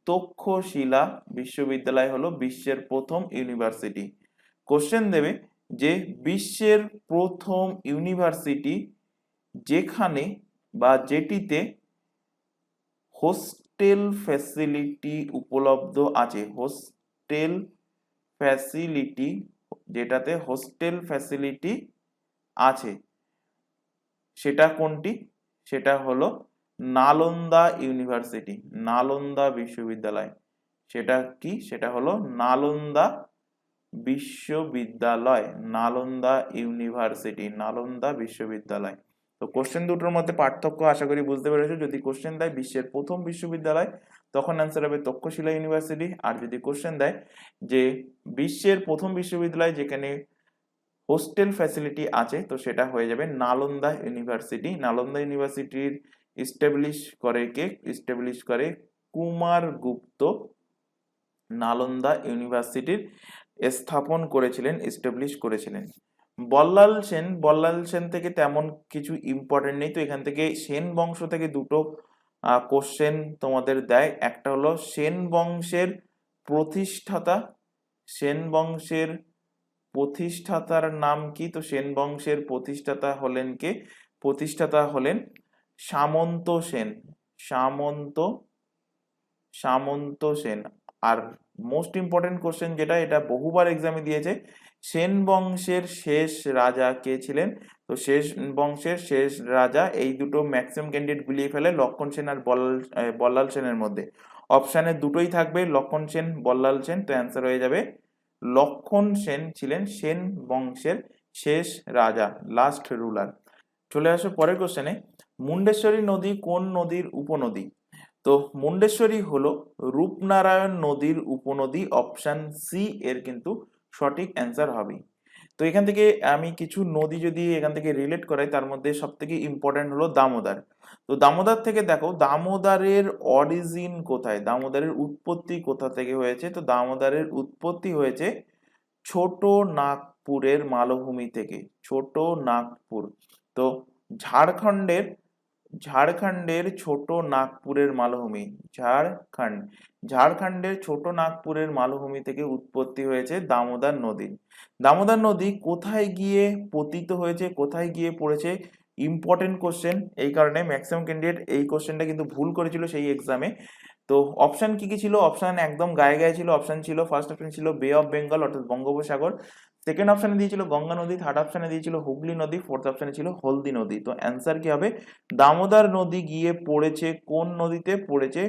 তক্ষশিলা বিশ্ববিদ্যালয় হলো বিশ্বের প্রথম ইউনিভার্সিটি। কোশ্চেন দেবে যে বিশ্বের প্রথম ইউনিভার্সিটি যেখানে বা যেটিতে হোস্টেল ফ্যাসিলিটি উপলব্ধ আছে, হোস্টেল ফ্যাসিলিটি, যেটাতে হোস্টেল ফ্যাসিলিটি আছে সেটা কোনটি? সেটা হলো নালন্দা ইউনিভার্সিটি, নালন্দা বিশ্ববিদ্যালয়। সেটা কি? সেটা হলো নালন্দা বিশ্ববিদ্যালয়, নালন্দা ইউনিভার্সিটি, নালন্দা বিশ্ববিদ্যালয়। তো কোশ্চেন দুটোর মধ্যে পার্থক্য আশা করি বুঝতে পেরেছো। যদি কোশ্চেন দেয় বিশ্বের প্রথম বিশ্ববিদ্যালয় তখন অ্যান্সার হবে তক্ষশিলা ইউনিভার্সিটি। আর যদি কোশ্চেন দেয় যে বিশ্বের প্রথম বিশ্ববিদ্যালয় যেখানে হোস্টেল ফ্যাসিলিটি আছে তো সেটা হয়ে যাবে নালন্দা ইউনিভার্সিটি। নালন্দা ইউনিভার্সিটির এস্টাবলিশ করে কুমার গুপ্ত নালন্দা ইউনিভার্সিটির স্থাপন করেছিলেন, এস্টাবলিশ করেছিলেন। বল্লাল সেন থেকে তেমন কিছু ইম্পর্টেন্ট নেই। তো এখান থেকে সেন বংশ থেকে দুটো কোশ্চেন তোমাদের দেয়। একটা হলো সেন বংশের প্রতিষ্ঠাতা, সেন বংশের প্রতিষ্ঠাতার নাম কি? তো সেন বংশের প্রতিষ্ঠাতা হলেন কে? প্রতিষ্ঠাতা হলেন সামন্ত সেন, সামন্ত সেন। আর মোস্ট ইম্পর্টেন্ট কোশ্চেন যেটা, এটা বহুবার এক্সামে দিয়েছে, সেন বংশের শেষ রাজা কে ছিলেন? তো শেষ বংশের শেষ রাজা, এই দুটো ম্যাক্সিমাম ক্যান্ডিডেট গুলিয়ে ফেলে লক্ষণ সেন আর বল্লাল সেনের মধ্যে। অপশানে দুটোই থাকবে লক্ষণ সেন, বল্লাল সেন। তো অ্যান্সার হয়ে যাবে লক্ষণ সেন ছিলেন সেন বংশের শেষ রাজা, লাস্ট রুলার। চলে আসো পরের কোশ্চেনে। মুন্ডেশ্বরী নদী কোন নদীর উপনদী? তো মুন্ডেশ্বরী হলো রূপনারায়ণ নদীর উপনদী। অপশন সি এর কিন্তু সঠিক অ্যান্সার হবে। তো এখান থেকে আমি কিছু নদী যদি এখান থেকে রিলেট করাই তার মধ্যে সব থেকে ইম্পর্টেন্ট হলো দামোদর। তো দামোদর থেকে দেখো দামোদরের অরিজিন কোথায়, দামোদরের উৎপত্তি কোথা থেকে হয়েছে? তো দামোদরের উৎপত্তি হয়েছে ছোট নাগপুরের মালভূমি থেকে, ছোট নাগপুর। তো ঝাড়খণ্ডের ঝাড়খণ্ডের ছোট নাগপুরের মালভূমি, ঝাড়খণ্ডের ছোট নাগপুরের মালভূমি থেকে উৎপত্তি হয়েছে দামোদর নদী। দামোদর নদী কোথায় গিয়ে পতিত হয়েছে, কোথায় গিয়ে পড়েছে? ইম্পর্টেন্ট কোশ্চেন, এই কারণে ম্যাক্সিমাম ক্যান্ডিডেট এই কোশ্চেনটা কিন্তু ভুল করেছিল সেই এক্সামে। তো অপশন কি কি ছিল? অপশন একদম গায়ে গায়ে ছিল। অপশন ছিল, ফার্স্ট অপশন ছিল বে অফ বেঙ্গল অর্থাৎ বঙ্গোপসাগর, সেকেন্ড অপশনে দিয়েছিল গঙ্গা নদী, থার্ড অপশনে দিয়েছিল হুগলি নদী, ফোর্থ অপশনে ছিল হলদি নদী। তো অ্যান্সার কি হবে? দামোদর নদী গিয়ে পড়েছে কোন নদীতে? পড়েছে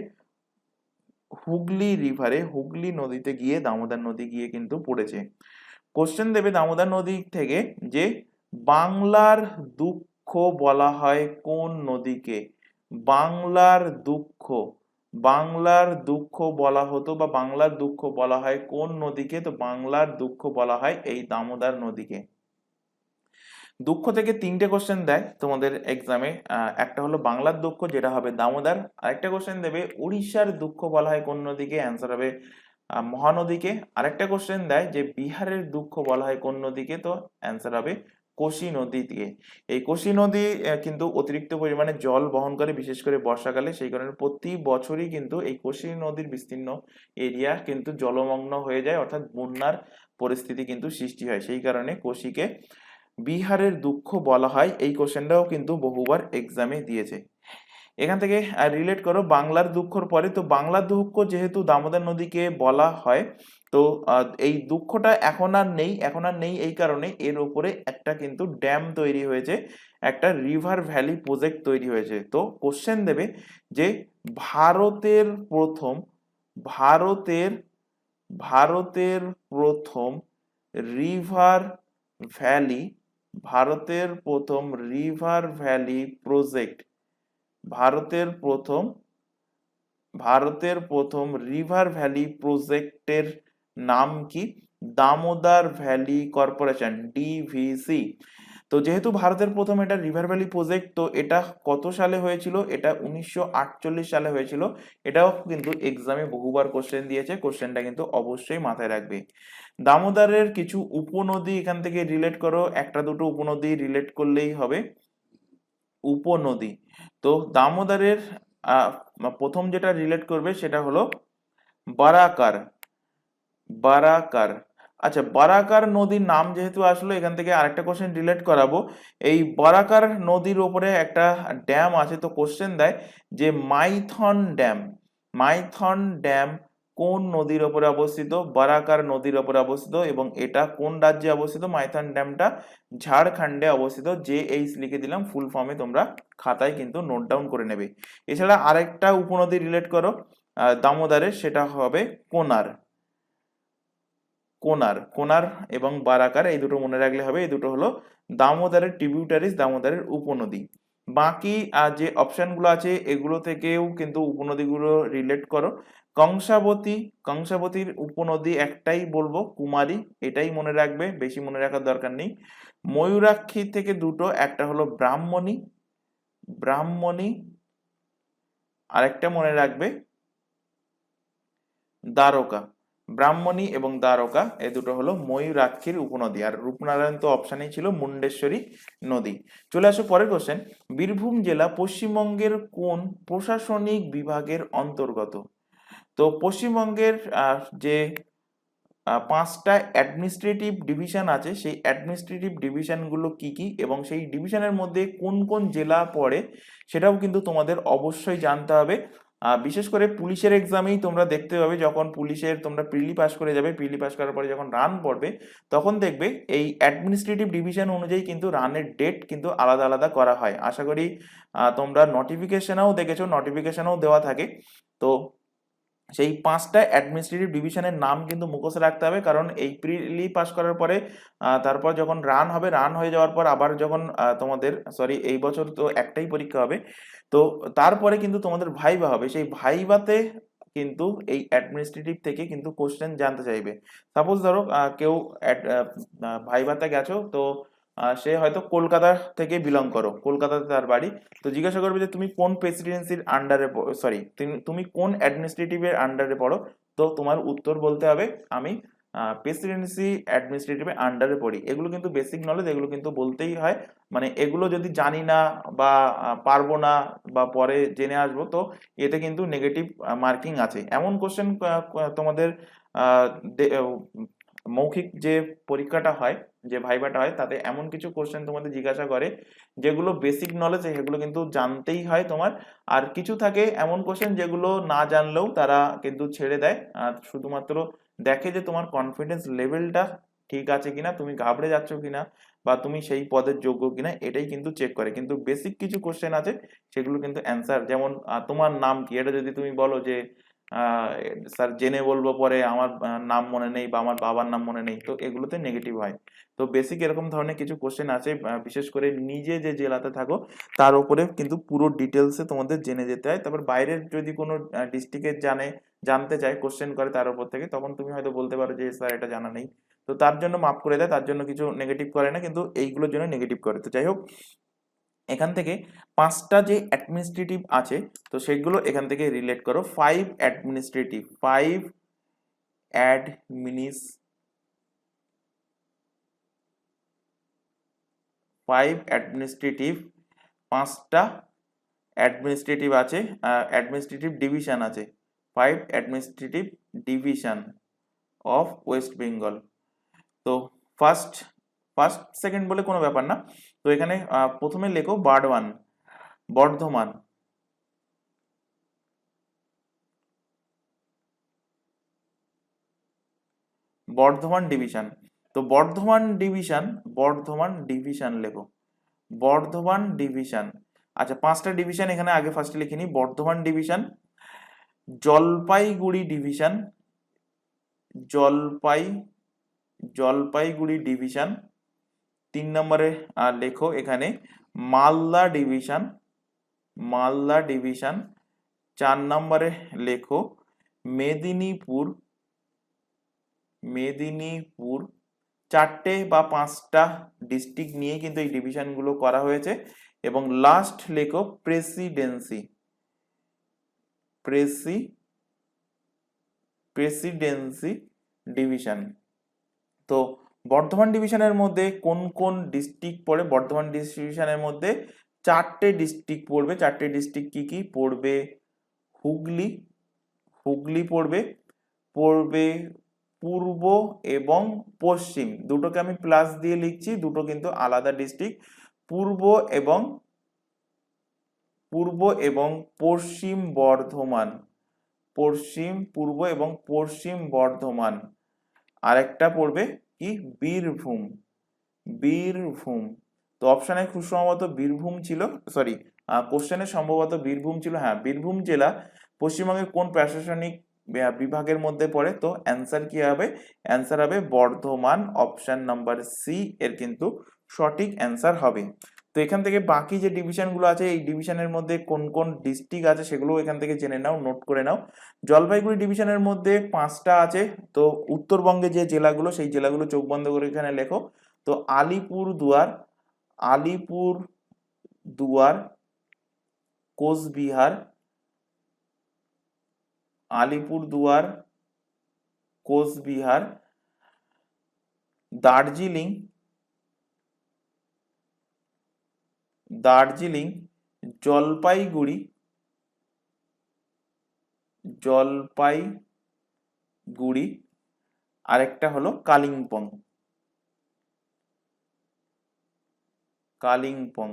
হুগলি রিভারে, হুগলি নদীতে গিয়ে দামোদর নদী গিয়ে কিন্তু পড়েছে। কোশ্চেন দেবে দামোদর নদী থেকে যে বাংলার দুঃখ বলা হয় কোন নদীকে? বাংলার দুঃখ, বাংলার দুঃখ বলা হতো বা বাংলার দুঃখ বলা হয় কোন নদীকে? তো বাংলার দুঃখ বলা হয় এই দামোদর নদীকে। দুঃখ থেকে তিনটে কোশ্চেন দেয় তোমাদের এক্সামে, একটা হলো বাংলার দুঃখ যেটা হবে দামোদর, আরেকটা কোশ্চেন দেবে উড়িষ্যার দুঃখ বলা হয় কোন নদীকে? অ্যান্সার হবে মহানদীকে। আরেকটা কোশ্চেন দেয় যে বিহারের দুঃখ বলা হয় কোন নদীকে, তো অ্যান্সার হবে কোশি নদীকে। এই কোশি নদী কিন্তু অতিরিক্ত পরিমাণে জল বহন করে, বিশেষ করে বর্ষাকালে, সেই কারণে প্রতি বছরই কিন্তু এই কোশি নদীর বিস্তীর্ণ এরিয়া কিন্তু জলমগ্ন হয়ে যায়, অর্থাৎ বন্যার পরিস্থিতি কিন্তু সৃষ্টি হয়, সেই কারণে কোশিকে বিহারের দুঃখ বলা হয়। এই কোশ্চেনটাও কিন্তু বহুবার এক্সামে দিয়েছে। এখান থেকে রিলেট করো বাংলার দুঃখর পরে, তো বাংলার দুঃখ যেহেতু দামোদর নদীকে বলা হয়, তো এই দুঃখটা এখন আর নেই এই কারণে এর উপরে একটা কিন্তু ড্যাম তৈরি হয়েছে, একটা রিভার ভ্যালি প্রজেক্ট তৈরি হয়েছে। তো কোশ্চেন দেবে যে ভারতের প্রথম ভারতের ভারতের প্রথম রিভার ভ্যালি ভারতের প্রথম রিভার ভ্যালি প্রজেক্ট ভারতের প্রথম ভারতের প্রথম রিভার ভ্যালি প্রজেক্টের নাম কি? Damodar valley corporation, DVC. তো যেহেতু ভারতের প্রথম এটা রিভার ভ্যালি প্রজেক্ট, তো এটা কত সালে হয়েছিল? এটা 1948 সালে হয়েছিল। এটাও কিন্তু এক্সামে বহুবার কোশ্চেন দিয়েছে, কোশ্চেনটা কিন্তু অবশ্যই মাথায় রাখবে। দামোদরের কিছু উপনদী এখান থেকে রিলেট করো, একটা দুটো উপনদী রিলেট করলেই হবে। উপনদী, তো দামোদরের আহ, প্রথম যেটা রিলেট করবে সেটা হলো বারাকার। বারাকার, আচ্ছা, বারাকার নদীর নাম যেহেতু আসলো, এখান থেকে আরেকটা কোশ্চেন রিলেট করাবো। এই বারাকার নদীর উপরে একটা ড্যাম আছে, তো কোশ্চেন দেয় যে মাইথন ড্যাম কোন নদীর উপরে অবস্থিত? বারাকার নদীর উপরে অবস্থিত, এবং এটা কোন রাজ্যে অবস্থিত? মাইথন ড্যামটা ঝাড়খণ্ডে অবস্থিত। JH লিখে দিলাম, ফুল ফর্মে তোমরা খাতায় কিন্তু নোট ডাউন করে নেবে। এছাড়া আরেকটা উপনদী রিলেট করো দামোদরের, সেটা হবে কোনার। কোনার এবং বারাকার, এই দুটো মনে রাখলে হবে। এই দুটো হলো দামোদরের ট্রিবিউটারিজ, দামোদরের উপনদী। বাকি যে অপশনগুলো আছে এগুলো থেকেও কিন্তু উপনদীগুলো রিলেট করো। কংসাবতীর উপনদী একটাই বলবো, কুমারী, এটাই মনে রাখবে, বেশি মনে রাখার দরকার নেই। ময়ূরাক্ষী থেকে দুটো, একটা হলো ব্রাহ্মণী, আরেকটা মনে রাখবে দ্বারকা। ব্রাহ্মণী এবং দ্বারকা, এই দুটো হলো ময়ূরাক্ষীর উপনদী। আর রূপনারায়ণ তো অপশানেই ছিল, মুন্ডেশ্বরী নদী। চলে আসো পরের কোশ্চেন। বীরভূম জেলা পশ্চিমবঙ্গের কোন প্রশাসনিক বিভাগের অন্তর্গত? তো পশ্চিমবঙ্গের যে 5টা অ্যাডমিনিস্ট্রেটিভ ডিভিশন আছে, সেই অ্যাডমিনিস্ট্রেটিভ ডিভিশনগুলো কি কি এবং সেই ডিভিশনের মধ্যে কোন কোন জেলা পড়ে, সেটাও কিন্তু তোমাদের অবশ্যই জানতে হবে। বিশেষ করে পুলিশের এক্সামেই তোমরা দেখতে পাবে, যখন পুলিশের তোমরা প্রিলি পাস করে যাবে, প্রিলি পাস করার পরে যখন রান পড়বে, তখন দেখবে এই অ্যাডমিনিস্ট্রেটিভ ডিভিশন অনুযায়ী কিন্তু রানের ডেট কিন্তু আলাদা আলাদা করা হয়। আশা করি তোমরা নোটিফিকেশনেও দেখেছো, নোটিফিকেশনেও দেওয়া থাকে। তো সেই 5টা অ্যাডমিনিস্ট্রেটিভ ডিভিশনের নাম কিন্তু মুখস্থ রাখতে হবে, কারণ এই প্রিলি পাস করার পরে তারপর যখন রান হবে, রান হয়ে যাওয়ার পর আবার যখন তোমাদের এই বছর তো একটাই পরীক্ষা হবে, তো তারপরে কিন্তু তোমাদের ভাইবা হবে। সেই ভাইবাতে কিন্তু এই অ্যাডমিনিস্ট্রেটিভ থেকে কিন্তু কোশ্চেন জানতে চাইবে। সাপোজ ধরো কেউ ভাইবাতে গেছো, তো সে হয়তো কলকাতা থেকে বিলং করো, কলকাতাতে তার বাড়ি, তো জিজ্ঞাসা করবে যে তুমি কোন প্রেসিডেন্সির আন্ডারে, তুমি কোন অ্যাডমিনিস্ট্রেটিভের আন্ডারে পড়ো, তো তোমার উত্তর বলতে হবে আমি প্রেসিডেন্সি অ্যাডমিনিস্ট্রেটিভের আন্ডারে পড়ি। এগুলো কিন্তু বেসিক নলেজ, এগুলো কিন্তু বলতেই হয়, মানে এগুলো যদি জানি না বা পারবো না বা পরে জেনে আসবো, তো এতে কিন্তু নেগেটিভ মার্কিং আছে। এমন কোশ্চেন তোমাদের আহ, দে- মৌখিক যে পরীক্ষাটা হয়, যে ভাইভাটা হয়, তাতে এমন কিছু কোশ্চেন তোমাদের জিজ্ঞাসা করে যেগুলো বেসিক নলেজ, সেগুলো কিন্তু জানতেই হয় তোমার। আর কিছু থাকে এমন কোশ্চেন যেগুলো না জানলেও তারা কিন্তু ছেড়ে দেয়, আর শুধুমাত্র দেখে যে তোমার কনফিডেন্স লেভেলটা ঠিক আছে কিনা, তুমি ঘাবড়ে যাচ্ছ কিনা, বা তুমি সেই পদের যোগ্য কিনা, এটাই কিন্তু চেক করে। কিন্তু বেসিক কিছু কোশ্চেন আছে সেগুলো কিন্তু অ্যান্সার, যেমন তোমার নাম কি, এটা যদি তুমি বলো যে স্যার জেনে বলবো পরে আমার নাম মনে নেই বা আমার বাবার নাম মনে নেই, তো এগুলোতে নেগেটিভ হয়। তো বেসিক এরকম ধরনের কিছু কোশ্চেন আছে, বিশেষ করে নিজে যে জেলাতে থাকো তার উপরে কিন্তু পুরো ডিটেলসে তোমাদের জেনে যেতে হয়। তারপর বাইরের যদি কোনো ডিস্ট্রিক্টের জানতে চায়, কোশ্চেন করে তার উপর থেকে, তখন তুমি হয়তো বলতে পারো যে স্যার এটা জানা নেই, তো তার জন্য মাফ করে দেয়, তার জন্য কিছু নেগেটিভ করে না, কিন্তু এইগুলোর জন্য নেগেটিভ করে। তো যাই হোক, এখান থেকে 5টা যে অ্যাডমিনিস্ট্রেটিভ আছে, তো সেগুলো এখান থেকে রিলেট করো। 5 অ্যাডমিনিস্ট্রেটিভ, 5 অ্যাডমিনিস্ট্রেটিভ, 5টা অ্যাডমিনিস্ট্রেটিভ আছে, অ্যাডমিনিস্ট্রেটিভ ডিভিশন আছে, 5 administrative division of West Bengal. তো ফার্স্ট ফার্স্ট সেকেন্ড বলে কোনো ব্যাপার না। তো এখানে প্রথমে লেখো বারওয়ান, বর্ধমান। বর্ধমান ডিভিশন। তো বর্ধমান ডিভিশন লেখো, বর্ধমান ডিভিশন। আচ্ছা, 5টা ডিভিশন এখানে আগে ফার্স্টে লিখে নিই। Bardhaman division, Jalpaiguri division, Jalpaiguri division. 3 নম্বরে লেখো এখানে মালদা ডিভিশন, 4 নম্বরে লেখো মেদিনীপুর, 4টে বা 5টা ডিস্ট্রিক্ট নিয়ে কিন্তু এই ডিভিশনগুলো করা হয়েছে। এবং লাস্ট লেখো প্রেসিডেন্সি, ডিভিশন। তো বর্ধমান ডিভিশনের মধ্যে কোন কোন ডিস্ট্রিক্ট পড়ে? বর্ধমান ডিভিশনের মধ্যে 4টে ডিস্ট্রিক্ট পড়বে। 4টে ডিস্ট্রিক্ট কি কি পড়বে? হুগলি পড়বে, পূর্ব এবং পশ্চিম। দুটোকে আমি প্লাস দিয়ে লিখছি, দুটো কিন্তু আলাদা ডিস্ট্রিক্ট। পূর্ব এবং পশ্চিম বর্ধমান, পূর্ব এবং পশ্চিম বর্ধমান। আরেকটা পড়বে কি? বীরভূম। তো অপশনে খুব সম্ভবত বীরভূম ছিল, সরি কোশ্চেনে সম্ভবত বীরভূম ছিল। হ্যাঁ, বীরভূম জেলা পশ্চিমবঙ্গের কোন প্রশাসনিক বিভাগের মধ্যে পড়ে? তো অ্যান্সার কি হবে? অ্যান্সার হবে বর্ধমান। অপশন নাম্বার সি এর কিন্তু সঠিক অ্যান্সার হবে। তো এখান থেকে বাকি যে ডিভিশনগুলো আছে, এই ডিভিশনের মধ্যে কোন কোন ডিস্ট্রিক্ট আছে সেগুলো এখান থেকে জেনে নাও, নোট করে নাও। জলপাইগুড়ি ডিভিশনের মধ্যে 5টা আছে। তো উত্তরবঙ্গে যে জেলাগুলো, সেই জেলাগুলো চোখ বন্ধ করে এখানে লেখো। তো আলিপুরদুয়ার, কোচবিহার, দার্জিলিং, জলপাইগুড়ি, আরেকটা হলো কালিম্পং।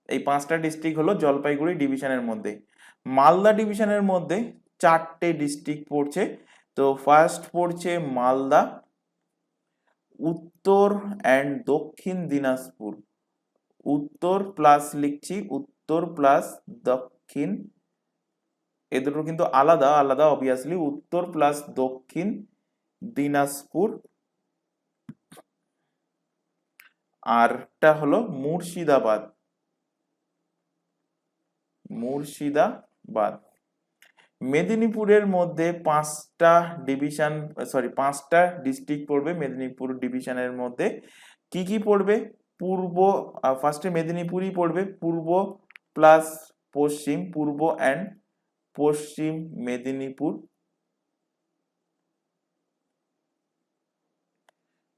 এই 5টা ডিস্ট্রিক্ট হলো জলপাইগুড়ি ডিভিশনের মধ্যে। মালদা ডিভিশনের মধ্যে 4টে ডিস্ট্রিক্ট পড়ছে। তো ফার্স্ট পড়ছে মালদা, উত্তর অ্যান্ড দক্ষিণ দিনাজপুর। উত্তর প্লাস লিখছি, উত্তর প্লাস দক্ষিণ, এ দুটো কিন্তু আলাদা আলাদা অবভিয়াসলি। উত্তর প্লাস দক্ষিণ দিনাজপুর। আরটা হলো মুর্শিদাবাদ। মেদিনীপুরের মধ্যে 5টা ডিস্ট্রিক্ট পড়বে। মেদিনীপুর ডিভিশনের মধ্যে কি কি পড়বে? ফার্স্টে মেদিনীপুরই পড়বে, পূর্ব প্লাস পশ্চিম, পূর্ব অ্যান্ড পশ্চিম মেদিনীপুর।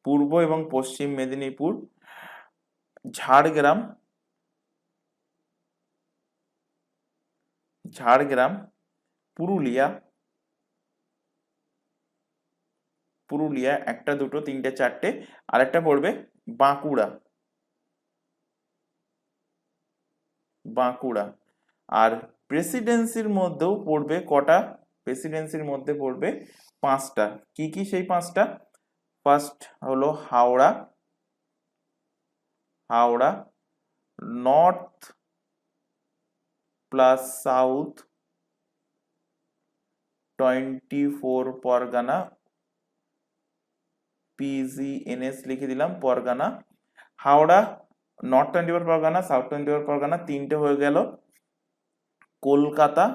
পূর্ব এবং পশ্চিম মেদিনীপুর। ঝাড়গ্রাম, পুরুলিয়া, 1টা 2টো 3টে 4টে। আরেকটা পড়বে বাঁকুড়া। আর প্রেসিডেন্সির মধ্যেও পড়বে কটা? প্রেসিডেন্সির মধ্যে পড়বে 5টা। কি কি সেই 5টা? ফার্স্ট হলো Howrah, north plus south 24 Pargana, PGNS লিখে দিলাম, পরগনা। হাওড়া, নর্থ 24 পরগনা, সাউথ 24 পরগনা, 3টে হয়ে গেল। কলকাতা,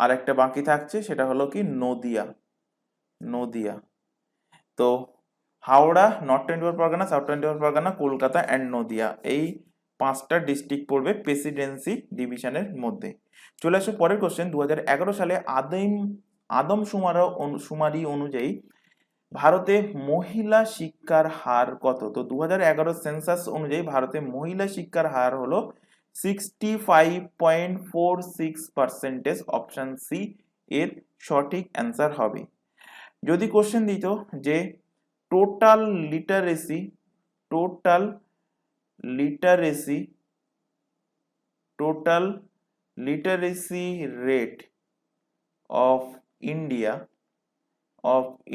আর একটা বাকি থাকছে, সেটা হলো কি নদিয়া। তো Howrah, north 24 Pargana, south 24 Pargana, Kolkata and Nadia, এই 5টা ডিস্ট্রিক্ট পড়বে প্রেসিডেন্সি ডিভিশনের মধ্যে। চলে আসো পরের কোশ্চেন। 2011 সালে আদমশুমারি অনুযায়ী ভারতে মহিলা শিক্ষার হার কত? তো 2011 সেন্সাস অনুযায়ী ভারতে মহিলা শিক্ষার হার হলো 65.46%। অপশন সি এর সঠিক অ্যান্সার হবে। যদি কোশ্চেন দিত যে total literacy total literacy total literacy rate of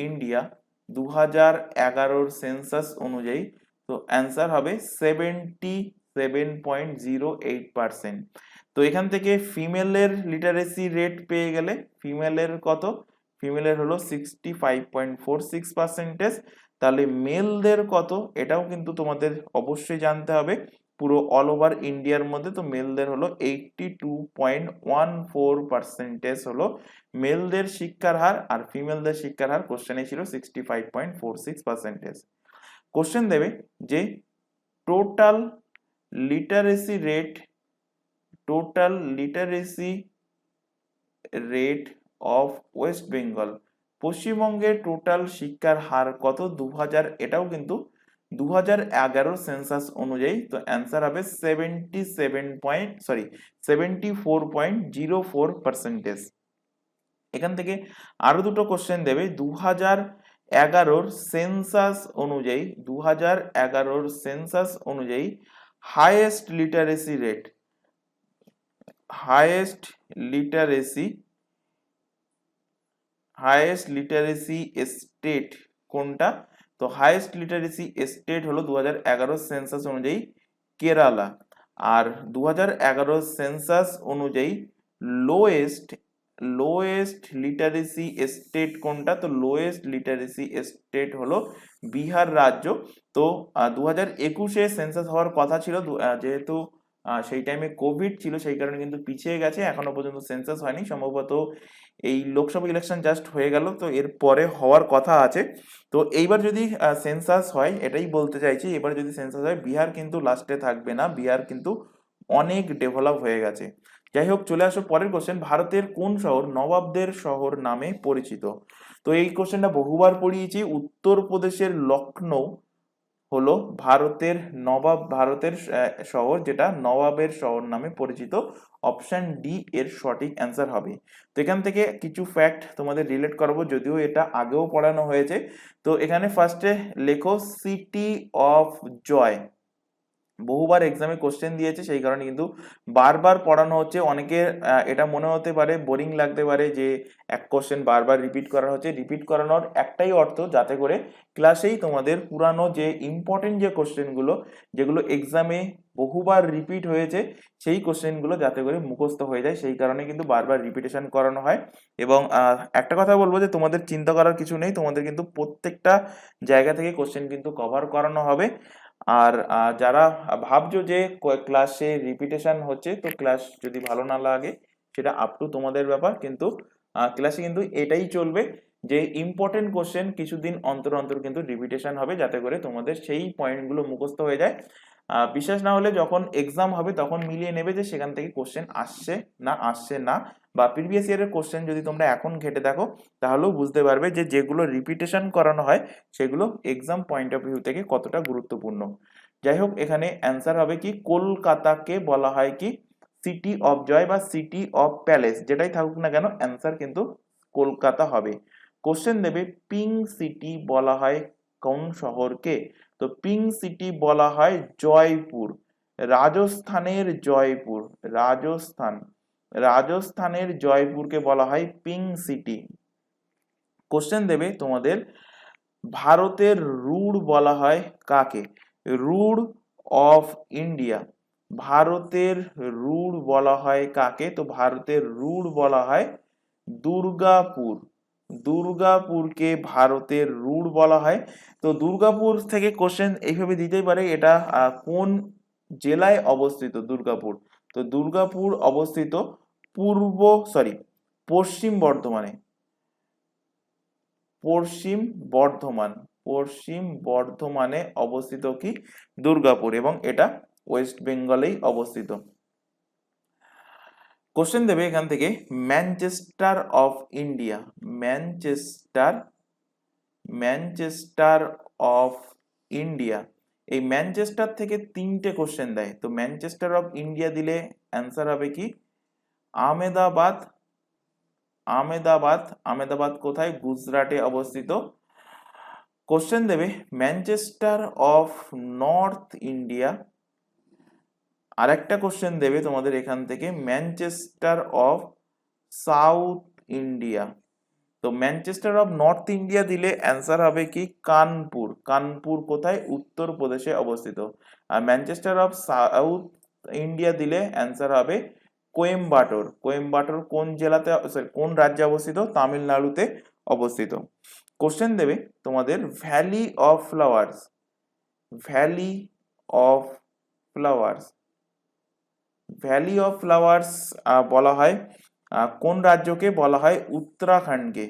India 2011 census অনুযায়ী, তো অ্যান্সার হবে 77.08%। তো এখান থেকে ফিমেলের লিটারেসি রেট পেয়ে গেলে ফিমেলের কত? ফিমেলের হলো 65.46%। তাহলে মেলদের কত এটাও কিন্তু তোমাদের অবশ্যই জানতে হবে পুরো অল ওভার ইন্ডিয়ার মধ্যে। তো মেলদের হলো 82.14% হলো মেলদের শিক্ষার হার, আর ফিমেলদের শিক্ষার হার কোশ্চেনে ছিল 65.46%। কোশ্চেন দেবে যে total literacy rate of West Bengal, পশ্চিমবঙ্গের টোটাল শিক্ষার হার কত 2000, এটাও কিন্তু 2011 সেন্সাস অনুযায়ী। তো অ্যান্সার হবে 74.04%। এখান থেকে আরো দুটো কোশ্চেন দেবে 2011 সেন্সাস অনুযায়ী হাইয়েস্ট লিটারেসি স্টেট কোনটা? তো হাইয়েস্ট লিটারেসি স্টেট হলো 2011 সেন্সাস অনুযায়ী কেরালা। আর 2011 সেন্সাস অনুযায়ী লোয়েস্ট লিটারেসি স্টেট কোনটা? তো লোয়েস্ট লিটারেসি স্টেট হলো বিহার রাজ্য। তো 2021 সেন্সাস হওয়ার কথা ছিল, যেহেতু সেই টাইমে কোভিড ছিল সেই কারণে কিন্তু পিছিয়ে গেছে, এখনো পর্যন্ত সেন্সাস হয়নি। সম্ভবত এই লোকসভা ইলেকশন জাস্ট হয়ে গেল, তো এর পরে হওয়ার কথা আছে। তো এইবার যদি সেন্সাস হয়, এটাই বলতে চাইছি, এবার যদি সেন্সাস হয় বিহার কিন্তু লাস্টে থাকবে না, বিহার কিন্তু অনেক ডেভেলপ হয়ে গেছে। যাই হোক, চলে আসো পরের কোশ্চেন। ভারতের কোন শহর নবাবদের শহর নামে পরিচিত? তো এই কোশ্চেনটা বহুবার পড়িয়েছি। উত্তরপ্রদেশের লখনৌ হলো ভারতের শহর, যেটা নবাবের শহর নামে পরিচিত। অপশন ডি এর সঠিক অ্যান্সার হবে। তো এখান থেকে কিছু ফ্যাক্ট তোমাদের রিলেট করবো, যদিও এটা আগেও পড়ানো হয়েছে। তো এখানে ফার্স্টে লেখো সিটি অফ জয়। বহুবার এক্সামে কোশ্চেন দিয়েছে, সেই কারণে কিন্তু বারবার পড়ানো হচ্ছে। অনেকের এটা মনে হতে পারে, বোরিং লাগতে পারে যে এক কোশ্চেন বারবার রিপিট করা হচ্ছে। রিপিট করানোর একটাই অর্থ, যাতে করে ক্লাসেই তোমাদের পুরানো যে ইম্পর্টেন্ট যে কোশ্চেনগুলো, যেগুলো এক্সামে বহুবার রিপিট হয়েছে, সেই কোশ্চেনগুলো যাতে করে মুখস্থ হয়ে যায়, সেই কারণে কিন্তু বারবার রিপিটেশন করানো হয়। এবং একটা কথা বলবো যে তোমাদের চিন্তা করার কিছু নেই, তোমাদের কিন্তু প্রত্যেকটা জায়গা থেকে কোশ্চেন কিন্তু কভার করানো হবে। আর যারা ভাবছো যে ক্লাসে রিপিটেশন হচ্ছে, তো ক্লাস যদি ভালো না লাগে সেটা আপ টু তোমাদের ব্যাপার, কিন্তু ক্লাসে কিন্তু এটাই চলবে যে ইম্পর্টেন্ট কোশ্চেন কিছুদিন অন্তর অন্তর কিন্তু রিপিটেশন হবে, যাতে করে তোমাদের সেই পয়েন্টগুলো মুখস্থ হয়ে যায়। বিশ্বাস না হলে যখন এক্সাম হবে তখন মিলিয়ে নেবে যে সেখান থেকে কোশ্চেন আসছে না, বা প্রিভিয়াস ইয়ারের কোশ্চেন যদি তোমরা এখন ঘেটে দেখো তাহলেও বুঝতে পারবে যে যেগুলো রিপিটেশন করানো হয় সেগুলো এক্সাম পয়েন্ট অফ ভিউ থেকে কতটা গুরুত্বপূর্ণ। যাই হোক, এখানে অ্যান্সার হবে কি, কলকাতাকে বলা হয় কি সিটি অফ জয় বা সিটি অফ প্যালেস, যেটাই থাকুক না কেন অ্যান্সার কিন্তু কলকাতা হবে। কোশ্চেন দেবে পিঙ্ক সিটি বলা হয় কোন শহরকে? তো পিঙ্ক সিটি বলা হয় জয়পুর, রাজস্থানের জয়পুরকে বলা হয় পিঙ্ক সিটি। কোশ্চেন দেবে তোমাদের ভারতের রুড় বলা হয় কাকে? রুড় অফ ইন্ডিয়া, ভারতের রুড় বলা হয় কাকে? তো ভারতের রুড় বলা হয় দুর্গাপুরকে ভারতের রুড় বলা হয়। তো দুর্গাপুর থেকে কোশ্চেন এইভাবে দিতেই পারে, এটা কোন জেলায় অবস্থিত দুর্গাপুর? তো দুর্গাপুর অবস্থিত পশ্চিম বর্ধমানে অবস্থিত কি দুর্গাপুর, এবং এটা ওয়েস্ট বেঙ্গলেই অবস্থিত। কোশ্চেন দেবে এখান থেকে Manchester of India, Manchester Manchester of India, এই ম্যানচেস্টার থেকে তিনটে কোশ্চেন দেয়। তো ম্যানচেস্টার অফ ইন্ডিয়া দিলে অ্যান্সার হবে কি আহমেদাবাদ। আহমেদাবাদ, আহমেদাবাদ কোথায়? গুজরাটে অবস্থিত। কোশ্চেন দেবে ম্যানচেস্টার অফ নর্থ ইন্ডিয়া, আরেকটা কোশ্চেন দেবে তোমাদের এখান থেকে ম্যানচেস্টার অফ সাউথ ইন্ডিয়া। তো ম্যানচেস্টার অফ নর্থ ইন্ডিয়া দিলে অ্যান্সার হবে কি কানপুর। কানপুর কোথায়? উত্তরপ্রদেশে অবস্থিত। আর ম্যানচেস্টার অফ সাউথ ইন্ডিয়া দিলে অ্যান্সার হবে কোয়েম্বাটোর। কোয়েম্বাটোর কোন জেলাতে, সরি কোন রাজ্যে অবস্থিত? তামিলনাড়ুতে অবস্থিত। কোশ্চেন দেবে তোমাদের valley of flowers, valley of flowers, valley of flowers বলা হয় কোন রাজ্যকে? বলা হয় উত্তরাখণ্ডকে,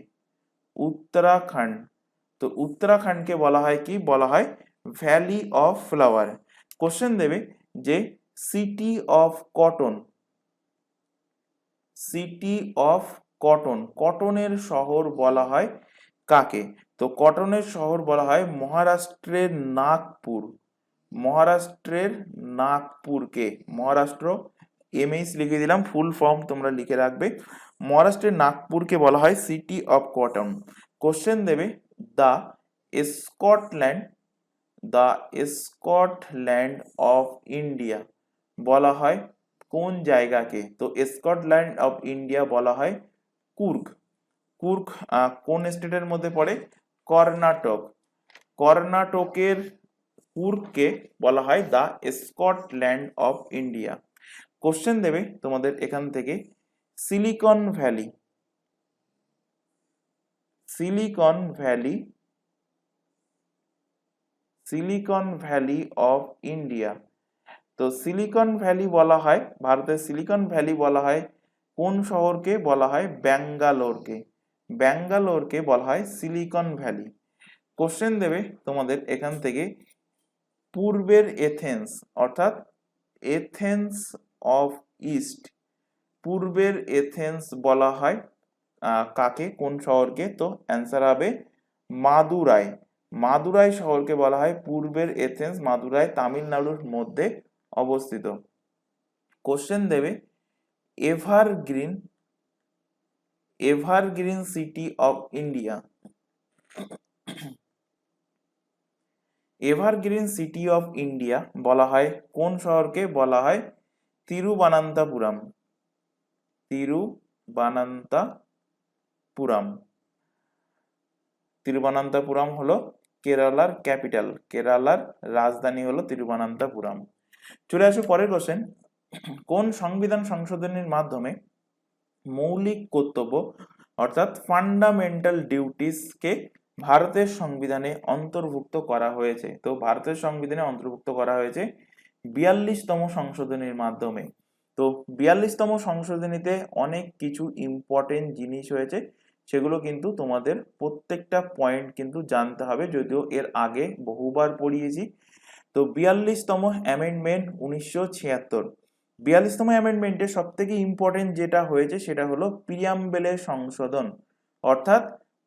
উত্তরাখণ্ড। তো উত্তরাখণ্ডকে বলা হয় কি? বলা হয় ভ্যালি অফ ফ্লাওয়ার। কোশ্চেন দেবে যে city of cotton, city of cotton, কটনের শহর বলা হয় কাকে? তো কটনের শহর বলা হয় মহারাষ্ট্রের নাগপুর, মহারাষ্ট্রের নাগপুরকে, মহারাষ্ট্র এমএইচ লিখে দিলাম, ফুল ফর্ম তোমরা লিখে রাখবে। মহারাষ্ট্রের নাগপুরকে বলা হয় সিটি অফ কটন। কোশ্চেন দেবে the Scotland, the Scotland of India বলা হয় কোন জায়গাকে? তো স্কটল্যান্ড অফ ইন্ডিয়া বলা হয় কুর্গ। কুর্গ কোন স্টেটের মধ্যে পড়ে? কর্ণাটক। কর্ণাটকের কুর্গকে বলা হয় the Scotland of India. Question দেবে তোমাদের এখান থেকে Silicon Valley, Silicon Valley, Silicon Valley of India. তো সিলিকন ভ্যালি বলা হয়, ভারতের সিলিকন ভ্যালি বলা হয় কোন শহরকে? বলা হয় ব্যাঙ্গালোরকে, ব্যাঙ্গালোরকে বলা হয় সিলিকন ভ্যালি। কোশ্চেন দেবে তোমাদের এখান থেকে পূর্বের এথেন্স, অর্থাৎ এথেন্স অফ ইস্ট, পূর্বের এথেন্স বলা হয় কাকে? কোন শহরকে? তো অ্যান্সার হবে মাদুরাই। মাদুরাই শহরকে বলা হয় পূর্বের এথেন্স। মাদুরাই তামিলনাড়ুর মধ্যে অবস্থিত। কোশ্চেন দেবে evergreen, evergreen city of India, evergreen city of India বলা হয় কোন শহরকে? বলা হয় তিরুবানান্তপুরম, তিরুবানান্তপুরম। তিরুবানান্তপুরম হলো কেরালার ক্যাপিটাল, কেরালার রাজধানী হলো তিরুবানান্তপুরম। চলে আসো পরের কোশ্চেন। কোন সংবিধান সংশোধনের মাধ্যমে মৌলিক কর্তব্য অর্থাৎ ফান্ডামেন্টাল ডিউটিসকে ভারতের সংবিধানে অন্তর্ভুক্ত করা হয়েছে? তো ভারতের সংবিধানে অন্তর্ভুক্ত করা হয়েছে 42তম সংশোধনীর মাধ্যমে। তো 42তম সংশোধনীতে অনেক কিছু ইম্পর্টেন্ট জিনিস হয়েছে, সেগুলো কিন্তু তোমাদের প্রত্যেকটা পয়েন্ট কিন্তু জানতে হবে, যদিও এর আগে বহুবার পড়িয়েছি। তো 42তম অ্যামেন্ডমেন্ট 1976, 42তম অ্যামেন্ডমেন্টে সব থেকে ইম্পর্টেন্ট যেটা হয়েছে সেটা হলো প্রিয়াম্বেলের সংশোধন, অর্থাৎ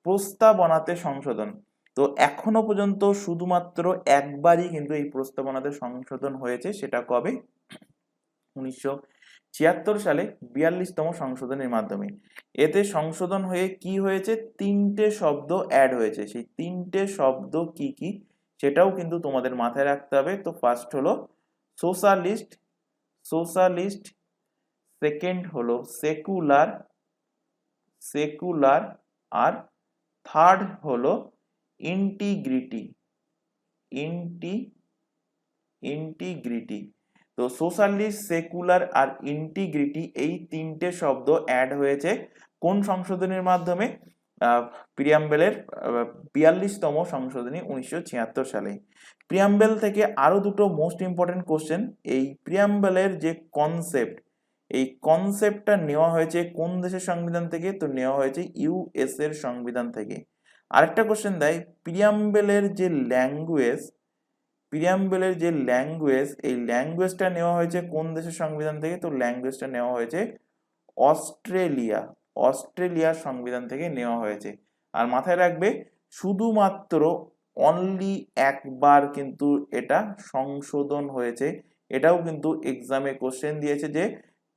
প্রস্তাবনাতে সংশোধন। তো এখনো পর্যন্ত শুধুমাত্র একবারই কিন্তু এই প্রস্তাবনাতে সংশোধন হয়েছে, সেটা কবে? 1976 সালে 42তম সংশোধনের মাধ্যমে। এতে সংশোধন হয়ে কি হয়েছে? তিনটে শব্দ অ্যাড হয়েছে। সেই তিনটে শব্দ কি কি সেটাও কিন্তু তোমাদের মাথায় রাখতে হবে। তো ফার্স্ট হলো সোশ্যালিস্ট, সোশ্যালিস্ট, সেকেন্ড হলো সেকুলার, সেকুলার, আর থার্ড হলো ইন্টিগ্রিটি, ইন্টিগ্রিটি। তো সোশ্যালিস্ট, সেকুলার আর ইন্টিগ্রিটি এই তিনটে শব্দ অ্যাড হয়েছে কোন সংশোধনীর মাধ্যমে? প্রিয়াম্বেলের 42তম সংশোধনী 1976 সালে। প্রিয়াম্বেল থেকে আরো দুটো মোস্ট ইম্পর্টেন্ট কোশ্চেন। এই প্রিয়াম্বেলের যে কনসেপ্ট, এই কনসেপ্টটা নেওয়া হয়েছে কোন দেশের সংবিধান থেকে? তো নেওয়া হয়েছে ইউএস এর সংবিধান থেকে। আরেকটা কোশ্চেন দেয় প্রিয়াম্বেলের যে ল্যাঙ্গুয়েজ, প্রিয়াম্বেলের যে ল্যাঙ্গুয়েজ, এই ল্যাঙ্গুয়েজটা নেওয়া হয়েছে কোন দেশের সংবিধান থেকে? তো ল্যাঙ্গুয়েজটা নেওয়া হয়েছে অস্ট্রেলিয়ার সংবিধান থেকে নেওয়া হয়েছে। আর মাথায় রাখবে শুধুমাত্র অনলি একবার কিন্তু এটা সংশোধন হয়েছে। এটাও কিন্তু এক্সামে কোশ্চেন দিয়েছে যে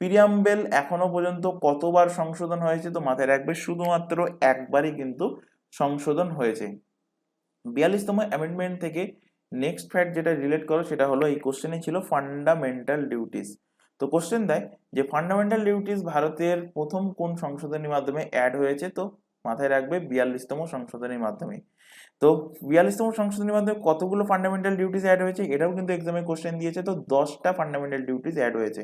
প্রিয়াম্বেল এখনো পর্যন্ত কতবার সংশোধন হয়েছে, তো মাথায় রাখবে শুধুমাত্র একবারই কিন্তু সংশোধন হয়েছে। 42তম অ্যামেন্ডমেন্ট থেকে নেক্সট ফ্যাক্ট যেটা রিলেট করো সেটা হলো এই কোশ্চেনে ছিল ফান্ডামেন্টাল ডিউটিস। তো কোশ্চেন দেয় যে ফান্ডামেন্টাল ডিউটিস ভারতের প্রথম কোন সংশোধনীর মাধ্যমে অ্যাড হয়েছে, তো মাথায় রাখবে 42তম সংশোধনীর মাধ্যমে। তো 42তম সংশোধনীর মাধ্যমে কতগুলো ফান্ডামেন্টাল ডিউটিস অ্যাড হয়েছে এটাও কিন্তু এক্সামে কোশ্চেন দিয়েছে। তো 10টা ফান্ডামেন্টাল ডিউটিস অ্যাড হয়েছে।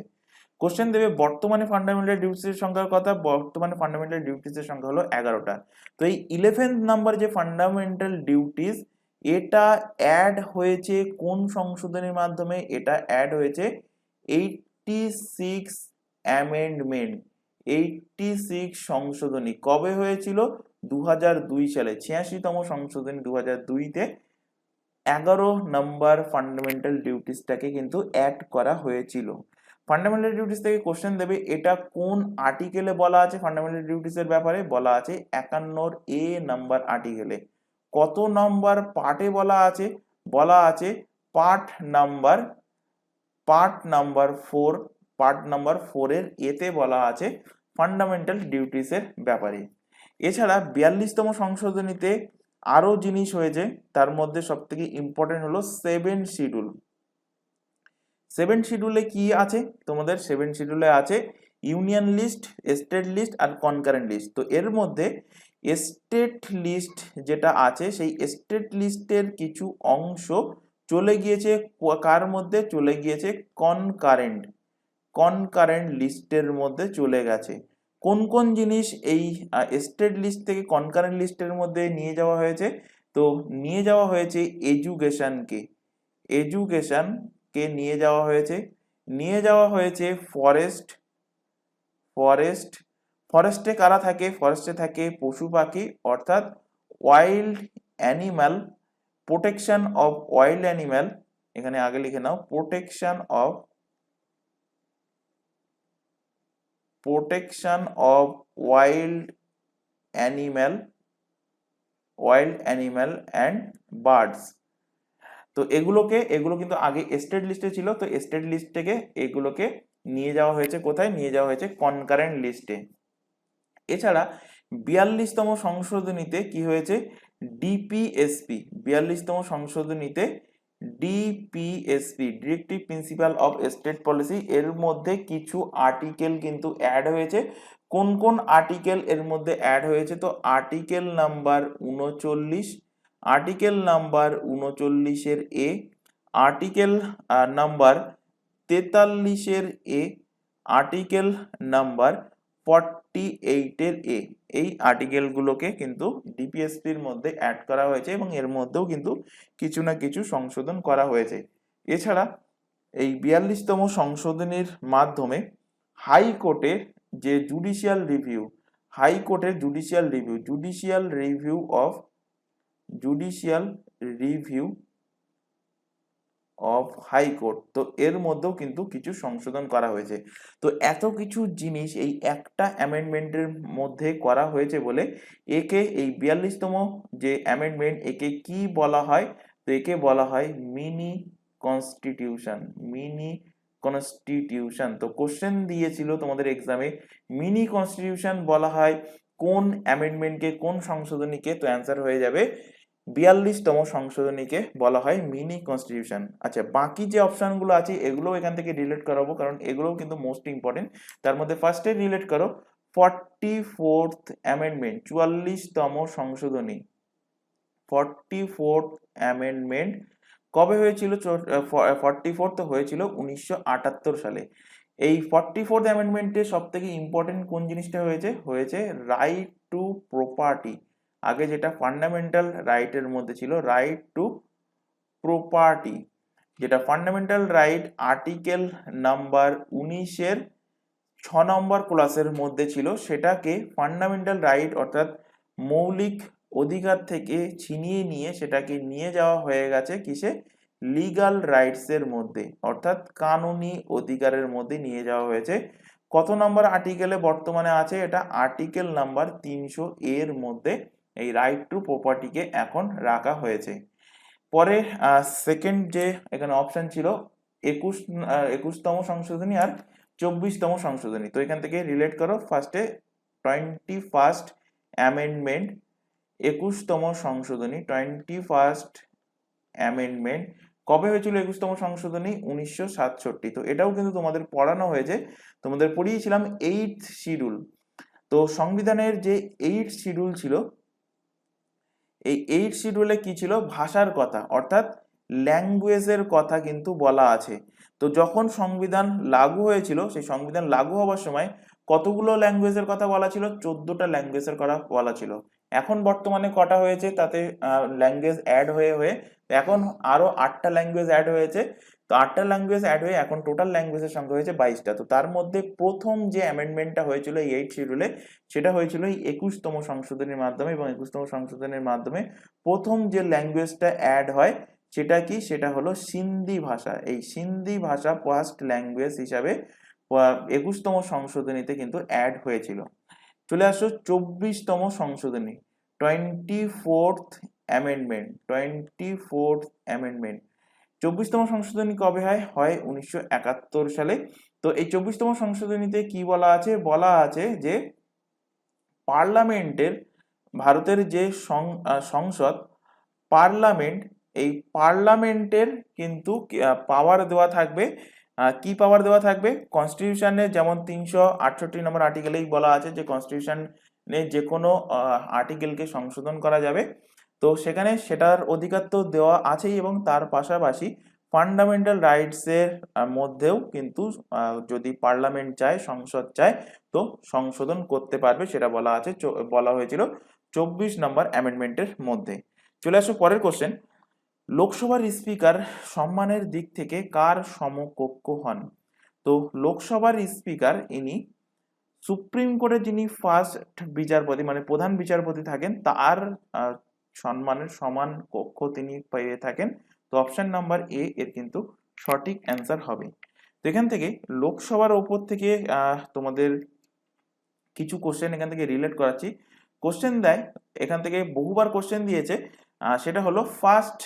কোশ্চেন দেবে বর্তমানে ফান্ডামেন্টাল ডিউটিসের সংখ্যার কথা, বর্তমানে ফান্ডামেন্টাল ডিউটিসের সংখ্যা হলো 11টা। তো এই 11th নাম্বার যে ফান্ডামেন্টাল ডিউটিস এটা অ্যাড হয়েছে কোন সংশোধনীর মাধ্যমে? এটা অ্যাড হয়েছে 86 অ্যামেন্ডমেন্ট, 86 সংশোধনী। কবে হয়েছিল? 2002 সালে। 86তম সংশোধনী 2002-তে 11 নম্বর ফান্ডামেন্টাল ডিউটিসটাকে কিন্তু অ্যাড করা হয়েছিল। ফান্ডামেন্টাল ডিউটিস থেকে কোশ্চেন দেবে এটা কোন আর্টিকেলে বলা আছে? ফান্ডামেন্টাল ডিউটিসের ব্যাপারে বলা আছে 51A নাম্বার আর্টিকেলে। কত নম্বর পার্টে বলা আছে? বলা আছে পার্ট নাম্বার 4, পার্ট নাম্বার 4 এর এতে বলা আছে ফান্ডামেন্টাল ডিউটিসের ব্যাপারে। এছাড়া 42তম সংশোধনীতে আরো জিনিস হয়েছে, তার মধ্যে সবথেকে ইম্পর্টেন্ট হলো 7 শিডিউল। 7 শিডিউলে কি আছে? তোমাদের 7 শিডিউলে আছে ইউনিয়ন লিস্ট, স্টেট লিস্ট আর কনকারেন্ট লিস্ট। তো এর মধ্যে স্টেট লিস্ট যেটা আছে সেই স্টেট লিস্টের কিছু অংশ চলে গিয়েছে কার মধ্যে? চলে গিয়েছে কনকারেন্ট লিস্টের মধ্যে চলে গেছে। কোন কোন জিনিস এই স্টেট লিস্ট থেকে কনকারেন্ট লিস্টের মধ্যে নিয়ে যাওয়া হয়েছে? তো নিয়ে যাওয়া হয়েছে এডুকেশনকে নিয়ে যাওয়া হয়েছে, নিয়ে যাওয়া হয়েছে ফরেস্টে কারা থাকে? ফরেস্টে থাকে পশু পাখি, অর্থাৎ wild animal, protection of wild animal. এখানে আগে লিখে নাও protection of wild animal and birds. তো এগুলো কিন্তু আগে স্টেট লিস্টে ছিল, তো স্টেট লিস্ট থেকে এগুলোকে নিয়ে যাওয়া হয়েছে কোথায়? নিয়ে যাওয়া হয়েছে কনকারেন্ট লিস্টে। এছাড়া 42তম সংশোধনীতে কি হয়েছে? ডিপিএসপি। 42তম সংশোধনীতে DPSP, directive principle of state policy, এর মধ্যে কিছু আর্টিকেল কিন্তু অ্যাড হয়েছে। কোন কোন আর্টিকেল এর মধ্যে অ্যাড হয়েছে? তো আর্টিকেল নাম্বার 39, আর্টিকেল নাম্বার 39-এর এ, আর্টিকেল নাম্বার 43-এর এ, আর্টিকেল নাম্বার 48-এর এ, এই আর্টিকেলগুলোকে কিন্তু ডিপিএসপির মধ্যে অ্যাড করা হয়েছে এবং এর মধ্যেও কিন্তু কিছু না কিছু সংশোধন করা হয়েছে। এছাড়া এই 42তম সংশোধনীর মাধ্যমে হাইকোর্টের যে জুডিশিয়াল রিভিউ অফ হাইকোর্ট, তো এর মধ্যেও কিন্তু কিছু সংশোধন করা হয়েছে। তো এত কিছু জিনিস এই একটা অ্যামেন্ডমেন্টের মধ্যে করা হয়েছে বলে একে এই 42তম যে অ্যামেন্ডমেন্ট একে কি বলা হয়? তো একে বলা হয় মিনি কনস্টিটিউশন। তো কোশ্চেন দিয়েছিল তোমাদের এক্সামে মিনি কনস্টিটিউশন বলা হয় কোন অ্যামেন্ডমেন্টকে, কোন সংশোধনীকে? তো অ্যান্সার হয়ে যাবে 42তম সংশোধনীকে বলা হয় মিনি কনস্টিটিউশন। আচ্ছা, বাকি যে অপশনগুলো আছে এগুলো এখান থেকে রিলেট করাবো, কারণ এগুলোও কিন্তু মোস্ট ইম্পর্টেন্ট। তার মধ্যে ফার্স্টে রিলেট করো 44th অ্যামেন্ডমেন্ট, 44তম সংশোধনী। 44th অ্যামেন্ডমেন্ট কবে হয়েছিল? 44th হয়েছিল 1978 সালে। এই 44th অ্যামেন্ডমেন্টে সব থেকে ইম্পর্টেন্ট কোন জিনিসটা হয়েছে রাইট টু প্রপার্টি। আগে যেটা ফান্ডামেন্টাল রাইটের মধ্যে ছিল রাইট টু প্রপার্টি, যেটা ফান্ডামেন্টাল রাইট আর্টিকেল নাম্বার 19-এর 6 নম্বর ক্লাসের মধ্যে ছিল, সেটাকে ফান্ডামেন্টাল রাইট অর্থাৎ মৌলিক অধিকার থেকে ছিনিয়ে নিয়ে সেটাকে নিয়ে যাওয়া হয়ে গেছে কিসে? লিগাল রাইটস এর মধ্যে, অর্থাৎ কানুনি অধিকারের মধ্যে নিয়ে যাওয়া হয়েছে। কত নম্বর আর্টিকেলে বর্তমানে আছে? এটা আর্টিকেল নাম্বার 300 এর মধ্যে এই রাইট টু প্রপার্টিকে এখন রাখা হয়েছে। পরে সেকেন্ড যে এখানে অপশন ছিল 21তম সংশোধনী আর 24তম সংশোধনী। তো এখান থেকে রিলেট করো। ফার্স্টে 21st অ্যামেন্ডমেন্ট, 21তম সংশোধনী। 21st অ্যামেন্ডমেন্ট কবে হয়েছিল? 21তম সংশোধনী 1967। তো এটাও কিন্তু তোমাদের পড়ানো হয়েছে, তোমাদের পড়িয়েছিলাম 8th শিডিউল। তো সংবিধানের যে 8th শিডিউল ছিল, এই 8th শিডিউলে কি ছিল? ভাষার কথা, অর্থাৎ ল্যাঙ্গুয়েজের কথা কিন্তু বলা আছে। তো যখন সংবিধান লাগু হয়েছিল, সেই সংবিধান লাগু হওয়ার সময় কতগুলো ল্যাঙ্গুয়েজের কথা বলা ছিল? 14টা ল্যাঙ্গুয়েজের কথা বলা ছিল। এখন বর্তমানে কটা হয়েছে? তাতে ল্যাঙ্গুয়েজ অ্যাড হয়ে হয়ে এখন আরো 8টা ল্যাঙ্গুয়েজ অ্যাড হয়েছে। তো 8টা ল্যাঙ্গুয়েজ অ্যাড হয়ে এখন টোটাল ল্যাঙ্গুয়েজের সংখ্যা হয়েছে 22টা। তো তার মধ্যে প্রথম যে অ্যামেন্ডমেন্টটা হয়েছিল এই 8th শিডিউলে, সেটা হয়েছিল এই 21তম সংশোধনীর মাধ্যমে। এবং 21তম সংশোধনীর মাধ্যমে প্রথম যে ল্যাঙ্গুয়েজটা অ্যাড হয় সেটা কি? সেটা হলো সিন্ধি ভাষা। এই সিন্ধি ভাষা ফার্স্ট ল্যাঙ্গুয়েজ হিসাবে 21তম সংশোধনীতে কিন্তু অ্যাড হয়েছিল। চলে আসো 24তম সংশোধনী, 24th অ্যামেন্ডমেন্ট। 24th অ্যামেন্ডমেন্ট 24তম সংশোধনী কবে হয়? 1971 সালে। তো এই 24তম সংশোধনীতে কি বলা আছে? বলা আছে যে পার্লামেন্টের, ভারতের যে সংসদ পার্লামেন্ট, এই পার্লামেন্টের কিন্তু পাওয়ার দেওয়া থাকবে। কি পাওয়ার দেওয়া থাকবে? কনস্টিটিউশনে যেমন 368 নম্বর আর্টিকেলেই বলা আছে যে কনস্টিটিউশনে যে কোনো আর্টিকেলকে সংশোধন করা যাবে। তো সেখানে সেটার অধিকার তো দেওয়া আছেই, এবং তার পাশাপাশি ফান্ডামেন্টাল রাইটসের মধ্যেও কিন্তু যদি পার্লামেন্ট চায়, সংসদ চায়, তো সংশোধন করতে পারবে, সেটা বলা আছে, বলা হয়েছিল 24 নম্বর অ্যামেন্ডমেন্টের মধ্যে। চলে আসো পরের কোশ্চেন। লোকসভার স্পিকার সম্মানের দিক থেকে কার সমকক্ষ হন? তো লোকসভার স্পিকার ইনি সুপ্রিম কোর্টের যিনি ফার্স্ট বিচারপতি, মানে প্রধান বিচারপতি থাকেন, তার সম্মানের সমান কক্ষ তিনি পেয়ে থাকেন। তো অপশন নাম্বার এ এর কিন্তু সঠিক অ্যান্সার হবে। তো এখান থেকে লোকসভার ওপর থেকে তোমাদের কিছু কোশ্চেন এখান থেকে রিলেট করাচ্ছি। কোশ্চেন দেয়, এখান থেকে বহুবার কোশ্চেন দিয়েছে, সেটা হলো ফার্স্ট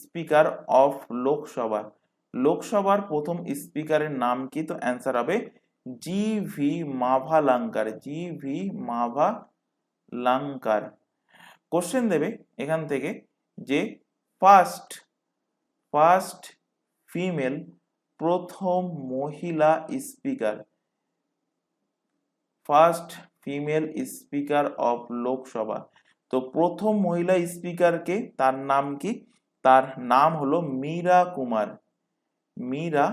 স্পিকার অফ লোকসভা। লোকসভার প্রথম স্পিকারের নাম কি? তো অ্যান্সার হবে জি.ভি. মাভালাঙ্কার। জি.ভি. মাভালাঙ্কার। কোশ্চেন দেবে এখান থেকে যে ফার্স্ট ফিমেল, প্রথম মহিলা speaker, first female speaker of Lok Sabha. তো প্রথম মহিলা স্পিকারকে, তার নাম কি? তার নাম হলো মীরা কুমার। মীরা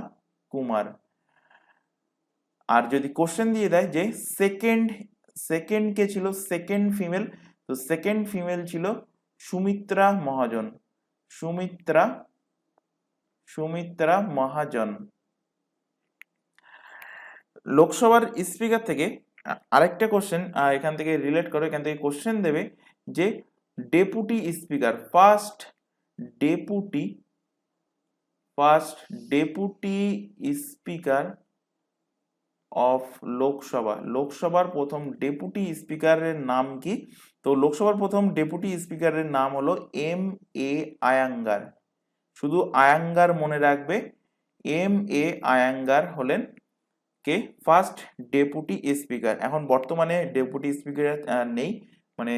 কুমার। আর যদি কোশ্চেন দিয়ে দেয় যে সেকেন্ড কে ছিল সেকেন্ড ফিমেল, তো সেকেন্ড ফিমেল ছিল সুমিত্রা মহাজন। সুমিত্রা মহাজন। লোকসভার স্পিকার থেকে আরেকটা কোশ্চেন এখান থেকে রিলেট করে, এখান থেকে কোশ্চেন দেবে যে deputy speaker, first deputy speaker of Lok Sabha. লোকসভার প্রথম ডেপুটি স্পিকারের নাম কি? তো লোকসভার প্রথম ডেপুটি স্পিকারের নাম হলো M.A. আয়াঙ্গার। শুধু আয়াঙ্গার মনে রাখবে। M.A. আয়াঙ্গার হলেন কে? First deputy speaker. এখন বর্তমানে ডেপুটি স্পিকার নেই, মানে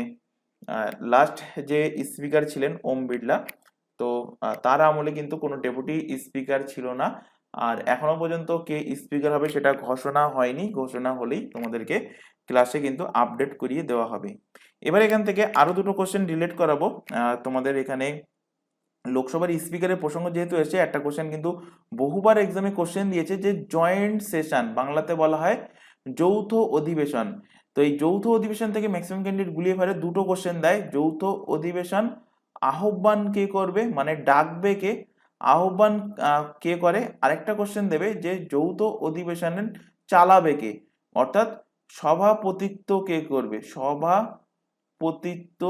লাস্ট যে স্পিকার ছিলেন ওম বিড়লা, তো তার আমলে কিন্তু কোনো ডেপুটি স্পিকার ছিল না। আর এখনো পর্যন্ত কে স্পিকার হবে সেটা ঘোষণা হয়নি। ঘোষণা হলেই তোমাদেরকে ক্লাসে কিন্তু আপডেট করিয়ে দেওয়া হবে। এবার এখান থেকে আরো দুটো কোশ্চেন রিলেট করাবো তোমাদের। এখানে লোকসভার স্পিকারের প্রসঙ্গ যেহেতু এসেছে, একটা কোশ্চেন কিন্তু বহুবার এক্সামে কোশ্চেন দিয়েছে যে জয়েন্ট সেশন, বাংলাতে বলা হয় যৌথ অধিবেশন। তো এই যৌথ অধিবেশন থেকে ম্যাক্সিমাম ক্যান্ডিডেট গুলিয়ে ফেলে, দুটো কোশ্চেন দেয়। যৌথ অধিবেশন আহ্বান কে করবে, মানে ডাকবে কে, আহ্বান কে করে। আরেকটা কোশ্চেন দেবে যে যৌথ অধিবেশন চালাবে কে, অর্থাৎ সভাপতিত্ব কে করবে, সভাপতিত্ব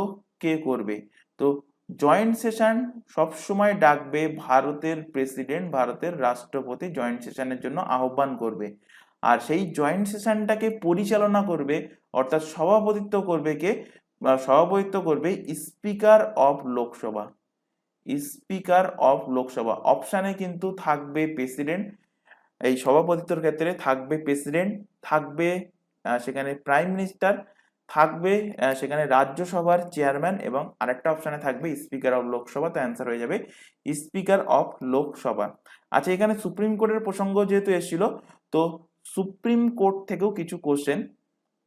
কে করবে। তো জয়েন্ট সেশন সবসময় ডাকবে ভারতের প্রেসিডেন্ট, ভারতের রাষ্ট্রপতি জয়েন্ট সেশনের জন্য আহ্বান করবে। আর সেই জয়েন্ট সেশনটাকে পরিচালনা করবে অর্থাৎ সভাপতিত্ব করবে কে? সভাপতিত্ব করবে speaker of Lok Sabha. Speaker of Lok Sabha অপশানে কিন্তু থাকবে প্রেসিডেন্ট, এই সভাপতিত্বের ক্ষেত্রে থাকবে প্রেসিডেন্ট, থাকবে সেখানে প্রাইম মিনিস্টার, থাকবে সেখানে রাজ্যসভার চেয়ারম্যান এবং আরেকটা অপশানে থাকবে স্পিকার অফ লোকসভা। তো অ্যান্সার হয়ে যাবে স্পিকার অফ লোকসভা। আচ্ছা, এখানে সুপ্রিম কোর্টের প্রসঙ্গ যেহেতু এসেছিল, তো সুপ্রিম কোর্ট থেকেও কিছু কোশ্চেন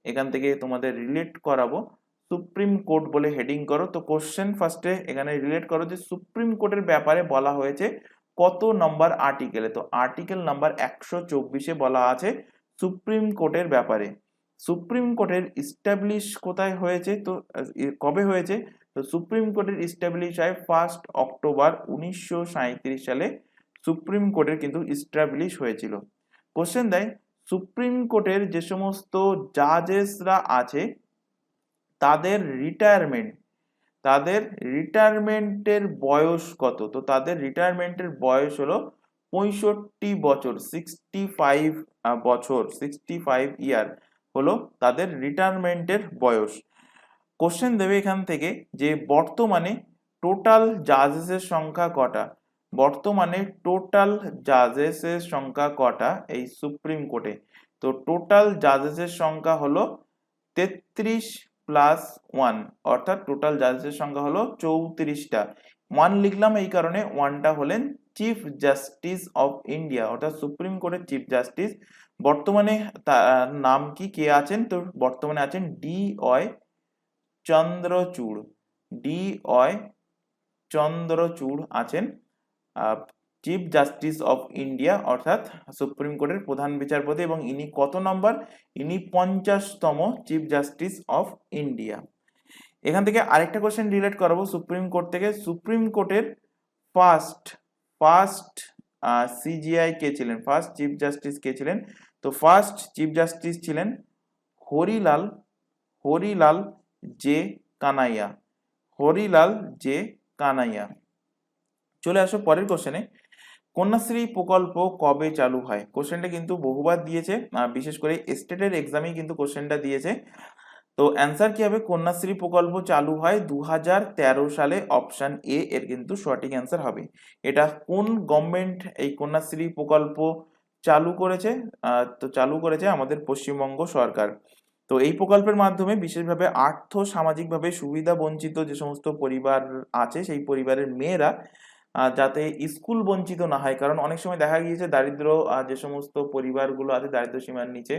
এখান থেকে তোমাদের রিলেট করাবো। সুপ্রিম কোর্ট বলে হেডিং করো, তো কোশ্চেন ফার্স্টে এখানে রিলেট করো যে সুপ্রিম কোর্টের ব্যাপারে বলা হয়েছে কত নম্বর আর্টিকেলে। তো আর্টিকেল নাম্বার 124-এ বলা আছে সুপ্রিম কোর্টের ব্যাপারে। সুপ্রিম কোর্টের ইস্টাবলিশ কোথায় হয়েছে? তো কবে হয়েছে? তো সুপ্রিম কোর্টের ইস্টাবলিশ হয় 1 অক্টোবর 1937 সালে সুপ্রিম কোর্টের কিন্তু ইস্টাবলিশ হয়েছিল। কোশ্চেন দেয় সুপ্রিম কোর্টের যে সমস্ত জাজেসরা আছে তাদের রিটায়ারমেন্টের বয়স কত? তো তাদের রিটায়ারমেন্টের বয়স হলো 65 বছর, 65 বছর, 65 ইয়ার হলো তাদের রিটায়ারমেন্টের বয়স। কোশ্চেন দেবে এখান থেকে যে বর্তমানে টোটাল জাজেসের সংখ্যা কটা? বর্তমানে টোটাল জাজেসের সংখ্যা কটা এই সুপ্রিম কোর্টে? তো টোটাল জাজেসের সংখ্যা হলো 33 + 1, অর্থাৎ টোটাল জাজেসের সংখ্যা হলো 34টা। 1 লিখলাম এই কারণে, 1টা হলেন চিফ জাস্টিস অফ ইন্ডিয়া, অর্থাৎ সুপ্রিম কোর্টের চিফ জাস্টিস। বর্তমানে তার নাম কি, কে আছেন? তো বর্তমানে আছেন D.Y. চন্দ্রচূড়। D.Y. চন্দ্রচূড় আছেন চিফ জাস্টিস অফ ইন্ডিয়া, অর্থাৎ সুপ্রিম কোর্টের প্রধান বিচারপতি, এবং ইনি কত নম্বর? ইনি 50তম চিফ জাস্টিস অফ ইন্ডিয়া। এখান থেকে আরেকটা কোশ্চেন রিলেট করাবো সুপ্রিম কোর্ট থেকে। সুপ্রিম কোর্টের ফার্স্ট সিজিআই কে ছিলেন? ফার্স্ট চিফ জাস্টিস কে ছিলেন? তো ফার্স্ট চিফ জাস্টিস ছিলেন হরিলাল জে কানাইয়া। হরিলাল জে কানাইয়া। চলে আসো পরের কোশ্চেনে। কন্যাশ্রী প্রকল্প কবে চালু হয়? কোশ্চেনটা কিন্তু বহুবার দিয়েছে, বিশেষ করে স্টেটের এক্সামেই কিন্তু কোশ্চেনটা দিয়েছে। তো অ্যান্সার কি হবে? কন্যাশ্রী প্রকল্প চালু হয় 2013 সালে, অপশন এ এর কিন্তু সঠিক অ্যান্সার হবে। এটা কোন গভর্নমেন্ট এই কন্যাশ্রী প্রকল্প চালু করেছে? তো চালু করেছে আমাদের পশ্চিমবঙ্গ সরকার। তো এই প্রকল্পের মাধ্যমে বিশেষভাবে আর্থ সামাজিকভাবে সুবিধা বঞ্চিত যে সমস্ত পরিবার আছে সেই পরিবারের মেয়েরা যাতে স্কুল বঞ্চিত না হয়, কারণ অনেক সময় দেখা গিয়েছে দারিদ্র যে সমস্ত পরিবারগুলো আছে দারিদ্র সীমার নিচে,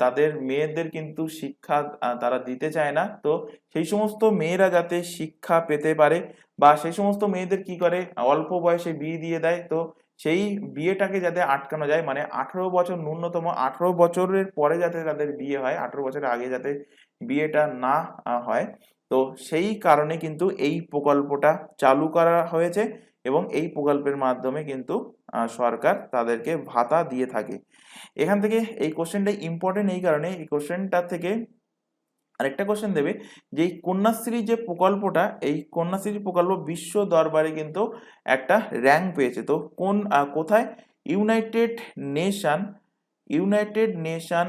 তাদের মেয়েদের কিন্তু শিক্ষা তারা দিতে চায় না। তো সেই সমস্ত মেয়েরা যাতে শিক্ষা পেতে পারে, বা সেই সমস্ত মেয়েদের কি করে অল্প বয়সে বিয়ে দিয়ে দেয়, তো সেই বিয়েটাকে যাতে আটকানো যায়, মানে 18 বছর, ন্যূনতম 18 বছরের পরে যাতে তাদের বিয়ে হয়, 18 বছরের আগে যাতে বিয়েটা না হয়। তো সেই কারণে কিন্তু এই প্রকল্পটা চালু করা হয়েছে, এবং এই প্রকল্পের মাধ্যমে কিন্তু সরকার তাদেরকে ভাতা দিয়ে থাকে। এখান থেকে এই কোশ্চেনটা ইম্পর্টেন্ট এই কারণে, এই কোশ্চেনটা থেকে আরেকটা কোশ্চেন দেবে যে এই কন্যাশ্রী যে প্রকল্পটা, এই কন্যাশ্রী প্রকল্প বিশ্ব দরবারে কিন্তু একটা র্যাঙ্ক পেয়েছে। তো কোথায়? ইউনাইটেড নেশন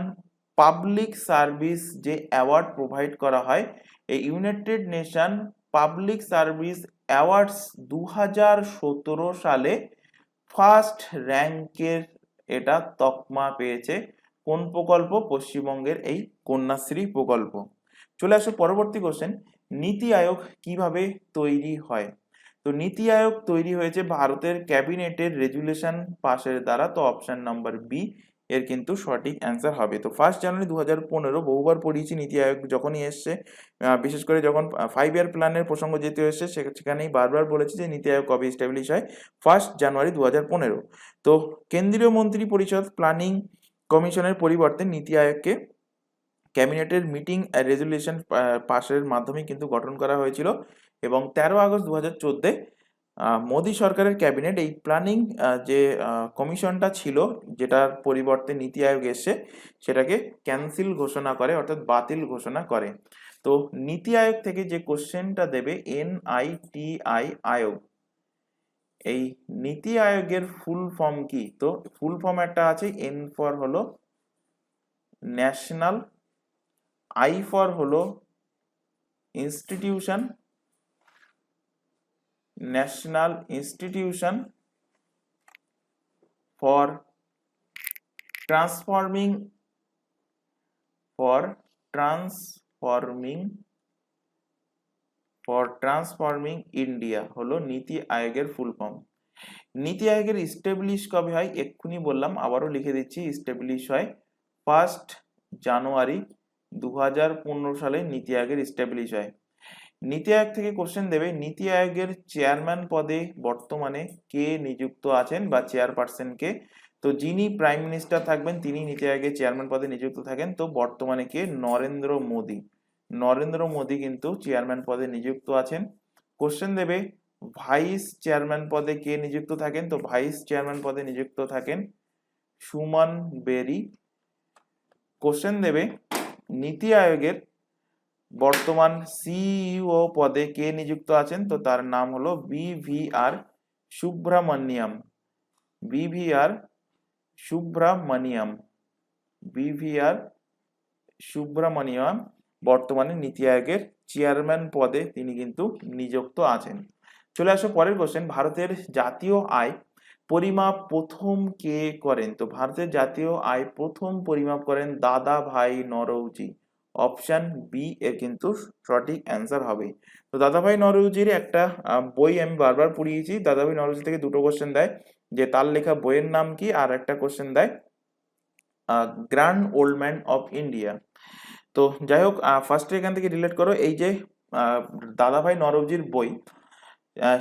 পাবলিক সার্ভিস যে অ্যাওয়ার্ড প্রোভাইড করা হয়, এই United nation public service awards 2017 সালে ফার্স্ট র্যাঙ্কের এটা তকমা পেয়েছে। কোন প্রকল্প? পশ্চিমবঙ্গের এই কন্যাশ্রী প্রকল্প। চলে আসো পরবর্তী কোশ্চেন। নীতি আয়োগ কিভাবে তৈরি হয়? তো নীতি আয়োগ তৈরি হয়েছে ভারতের ক্যাবিনেটের রেজুলেশন পাশের দ্বারা। তো অপশন নাম্বার বি এর কিন্তু সঠিক অ্যান্সার হবে। তো 1 জানুয়ারি 2015, বহুবার পড়িয়েছি নীতি আয়োগ যখনই এসছে, বিশেষ করে যখন 5 ইয়ার প্ল্যানের প্রসঙ্গ যেহেতু এসছে সেখানেই বারবার বলেছি যে নীতি আয়োগ কবে এস্টাবলিশ হয়? 1 জানুয়ারি 2015। তো কেন্দ্রীয় মন্ত্রী পরিষদ প্ল্যানিং কমিশনের পরিবর্তে নীতি আয়োগকে ক্যাবিনেটের মিটিং রেজুলেশন পাশের মাধ্যমে কিন্তু গঠন করা হয়েছিল, এবং 13 আগস্ট 2014 মোদী সরকারের ক্যাবিনেট এই প্ল্যানিং যে কমিশনটা ছিল যেটার পরিবর্তে নীতি আয়োগ এসছে সেটাকে ক্যান্সেল ঘোষণা করে, অর্থাৎ বাতিল ঘোষণা করে। তো নীতি আয়োগ থেকে যে কোশ্চেনটা দেবে NITI আয়োগ, এই নীতি আয়োগের ফুল ফর্ম কি? তো ফুল ফর্ম একটা আছে, N ফর হলো ন্যাশনাল, I ফর হলো institution, national institution for transforming India হলো নীতি আয়োগের ফুল ফর্ম। নীতি আয়োগের ইস্টাবলিশ কবে হয়? এক্ষুনি বললাম, আবারও লিখে দিচ্ছি, ইস্টাবলিশ হয় 1 জানুয়ারি 2015 সালে নীতি আয়োগের ইস্টাবলিশ হয়। নীতি আয়োগ থেকে কোশ্চেন দেবে, নীতি আয়োগের চেয়ারম্যান পদে বর্তমানে কে নিযুক্ত আছেন বা চেয়ারপারসন কে? তো যিনি প্রাইম মিনিস্টার থাকবেন তিনি নীতি আয়োগের চেয়ারম্যান পদে নিযুক্ত থাকেন। তো বর্তমানে কে? নরেন্দ্র মোদী কিন্তু চেয়ারম্যান পদে নিযুক্ত আছেন। কোশ্চেন দেবে, ভাইস চেয়ারম্যান পদে কে নিযুক্ত থাকেন? তো ভাইস চেয়ারম্যান পদে নিযুক্ত থাকেন সুমন বেরি। কোশ্চেন দেবে, নীতি আয়োগের বর্তমান সিইও পদে কে নিযুক্ত আছেন? তো তার নাম হলো বিভিআর সুব্রমণিয়াম। বর্তমানে নীতি আয়োগের চেয়ারম্যান পদে তিনি কিন্তু নিযুক্ত আছেন। চলে আসো পরের কোশ্চেন, ভারতের জাতীয় আয় পরিমাপ প্রথম কে করেন? তো ভারতের জাতীয় আয় প্রথম পরিমাপ করেন দাদাভাই নরউজি। অপশন বি এর কিন্তু সঠিক অ্যান্সার হবে। তো দাদাভাই নরউজির একটা বই আমি বারবার পড়িয়েছি, দাদাভাই নরউজি থেকে দুটো কোশ্চেন দেয়, যে তার লেখা বইয়ের নাম কি, আর একটা কোশ্চেন দেয় grand old man of India. তো যাই হোক, ফার্স্টে এখান থেকে রিলেট করো, এই যে দাদাভাই নরউজির বই,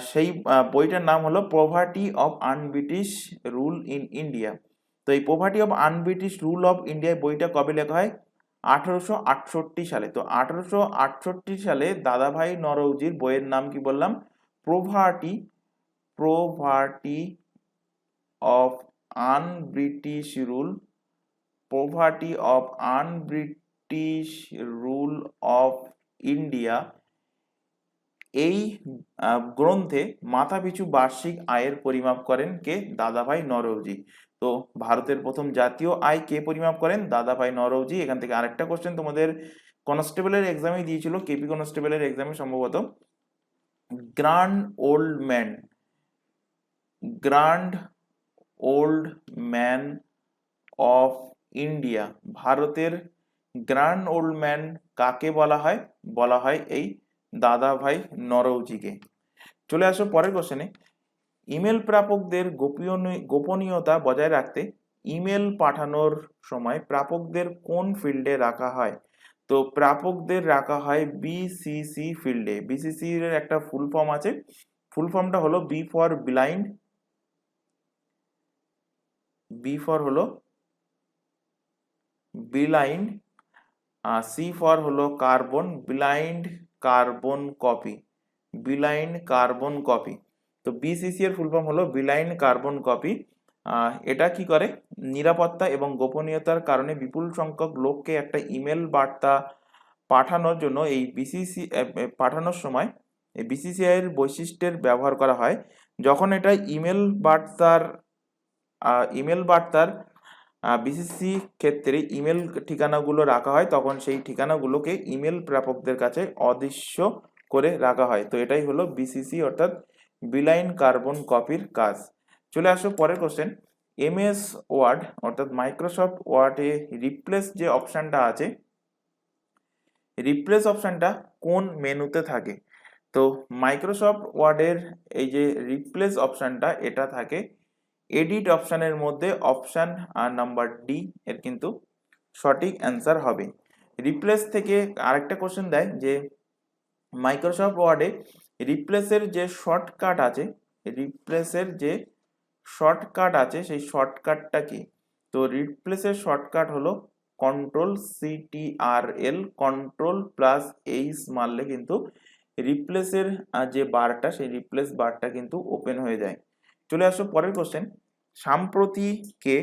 সেই বইটার নাম হলো poverty of un-British rule in India. তো এই poverty of un-British rule of India বইটা কবে লেখা হয়? 1868 সালে। তো 1868 সালে দাদাভাই নরউজির বইয়ের নাম কি বললাম? Poverty of un-British rule of India. এই গ্রন্থে মাথাপিছু বার্ষিক আয়ের পরিমাপ করেন কে? দাদাভাই নরউজি। তো ভারতের প্রথম জাতীয় আয় কে পরিমাপ করেন? দাদাভাই নরউজি। এখান থেকে আরেকটা কোশ্চেন তোমাদের কনস্টেবলের এক্সামে দিয়েছিল, কেপি কনস্টেবলের এক্সামে সম্ভবত, grand old man of India, ভারতের গ্র্যান্ড ওল্ড ম্যান কাকে বলা হয়? বলা হয় এই দাদাভাই নরউজিকে। চলে আসো পরের কোশ্চেনে, ইমেল প্রাপকদের গোপনীয়তা বজায় রাখতে ইমেল পাঠানোর সময় প্রাপকদের কোন ফিল্ডে রাখা হয়? তো প্রাপকদের রাখা হয় বিসিসি ফিল্ডে। বিসিসি এর একটা ফুল ফর্ম আছে, ফুল ফর্মটা হলো B for blind, C for হলো কার্বন, ব্লাইন্ড কার্বন কপি। তো বিসিসি এর ফুল ফর্ম হলো ব্লাইন্ড কার্বন কপি। এটা কি করে? নিরাপত্তা এবং গোপনীয়তার কারণে বিপুল সংখ্যক লোককে একটা ইমেল বার্তা পাঠানোর জন্য এই পাঠানোর সময় এই বিসিসিআই এর বৈশিষ্ট্যের ব্যবহার করা হয়। যখন এটা ইমেল বার্তার বিসিসি ক্ষেত্রে ইমেল ঠিকানাগুলো রাখা হয়, তখন সেই ঠিকানাগুলোকে ইমেল প্রাপকদের কাছে অদৃশ্য করে রাখা হয়। তো এটাই হলো বিসিসি অর্থাৎ ব্লাইন্ড কার্বন কপির কাজ। চলে আসো পরের কোশ্চেন, এমএস ওয়ার্ড অর্থাৎ মাইক্রোসফট ওয়ার্ডে রিপ্লেস যে অপশনটা আছে, রিপ্লেস অপশনটা কোন মেনুতে থাকে? তো মাইক্রোসফট ওয়ার্ডের এই যে রিপ্লেস অপশনটা, এটা থাকে এডিট অপশনের মধ্যে, অপশন নাম্বার ডি এর কিন্তু সঠিক অ্যান্সার হবে। রিপ্লেস থেকে আরেকটা কোশ্চেন দেয় যে মাইক্রোসফট ওয়ার্ডে রিপ্লেসের যে শর্টকাট আছে, সেই শর্টকাটটা কি? তো রিপ্লেসের শর্টকাট হলো CTRL, Ctrl+H মারলে কিন্তু রিপ্লেসের যে বারটা, সেই রিপ্লেস বারটা কিন্তু ওপেন হয়ে যায়। চলে আসো পরের কোশ্চেন, সাম্প্রতি কে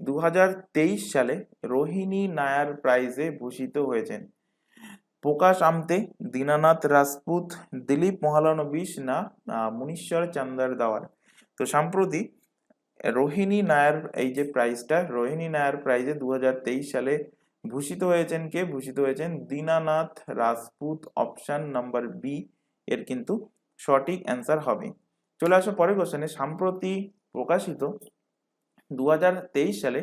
2023 সালে রোহিণী নায়ার প্রাইজে ভূষিত হয়েছেন? প্রকাশ আমতে, দীনানাথ রাজপুত, দিলীপ মহালানবিশ না মুনীশ্বর চান্দার দাওয়ার। তো সম্প্রতি রোহিণী নায়ার এই যে প্রাইজটা, রোহিণী নায়ার প্রাইজে 2023 সালে ভূষিত হয়েছেন কে? ভূষিত হয়েছেন Dinanath Rajput. Option number B এর কিন্তু সঠিক অ্যান্সার হবে। চলে আসো পরের কোশ্চেনে। সম্প্রতি প্রকাশিত 2023 সালে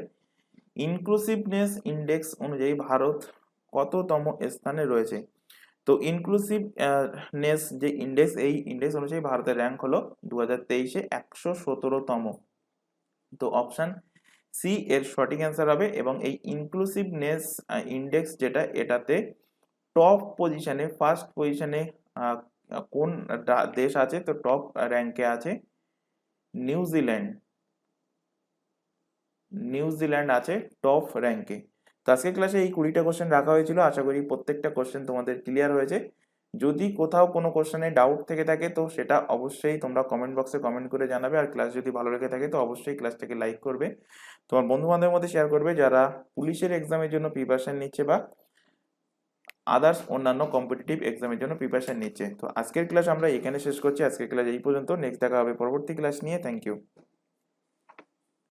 ইনক্লুসিভনেস ইন্ডেক্স অনুযায়ী ভারত কততম স্থানে রয়েছে? তো ইনক্লুসিভনেস যে ইন্ডেক্স, এই ইন্ডেক্স অনুযায়ী ভারতের র্যাঙ্ক হলো 2023-এ 117তম। তো অপশন সি এর সঠিক অ্যান্সার হবে। এবং এই ইনক্লুসিভনেস ইন্ডেক্স যেটা, এটাতে টপ পজিশনে, ফার্স্ট পজিশনে কোন দেশ আছে? তো টপ র্যাঙ্কে আছে নিউজিল্যান্ড। নিউজিল্যান্ড আছে টপ র্যাঙ্কে। তো আজকের ক্লাসে এই 20টা কোশ্চেন রাখা হয়েছিল। আশা করি প্রত্যেকটা কোশ্চেন তোমাদের ক্লিয়ার হয়েছে। যদি কোথাও কোনো কোশ্চেনে ডাউট থেকে থাকে তো সেটা অবশ্যই তোমরা কমেন্ট বক্সে কমেন্ট করে জানাবে। আর ক্লাস যদি ভালো লেগে থাকে তো অবশ্যই ক্লাসটাকে লাইক করবে, তোমার বন্ধু বান্ধবের মধ্যে শেয়ার করবে যারা পুলিশের এক্সামের জন্য প্রিপারেশন নিচ্ছে বা আদার্স অন্যান্য কম্পিটিটিভ এক্সামের জন্য প্রিপারেশন নিচ্ছে। তো আজকের ক্লাস আমরা এখানে শেষ করছি। আজকের ক্লাস এই পর্যন্ত। নেক্সট দেখা হবে পরবর্তী ক্লাস নিয়ে। Thank you.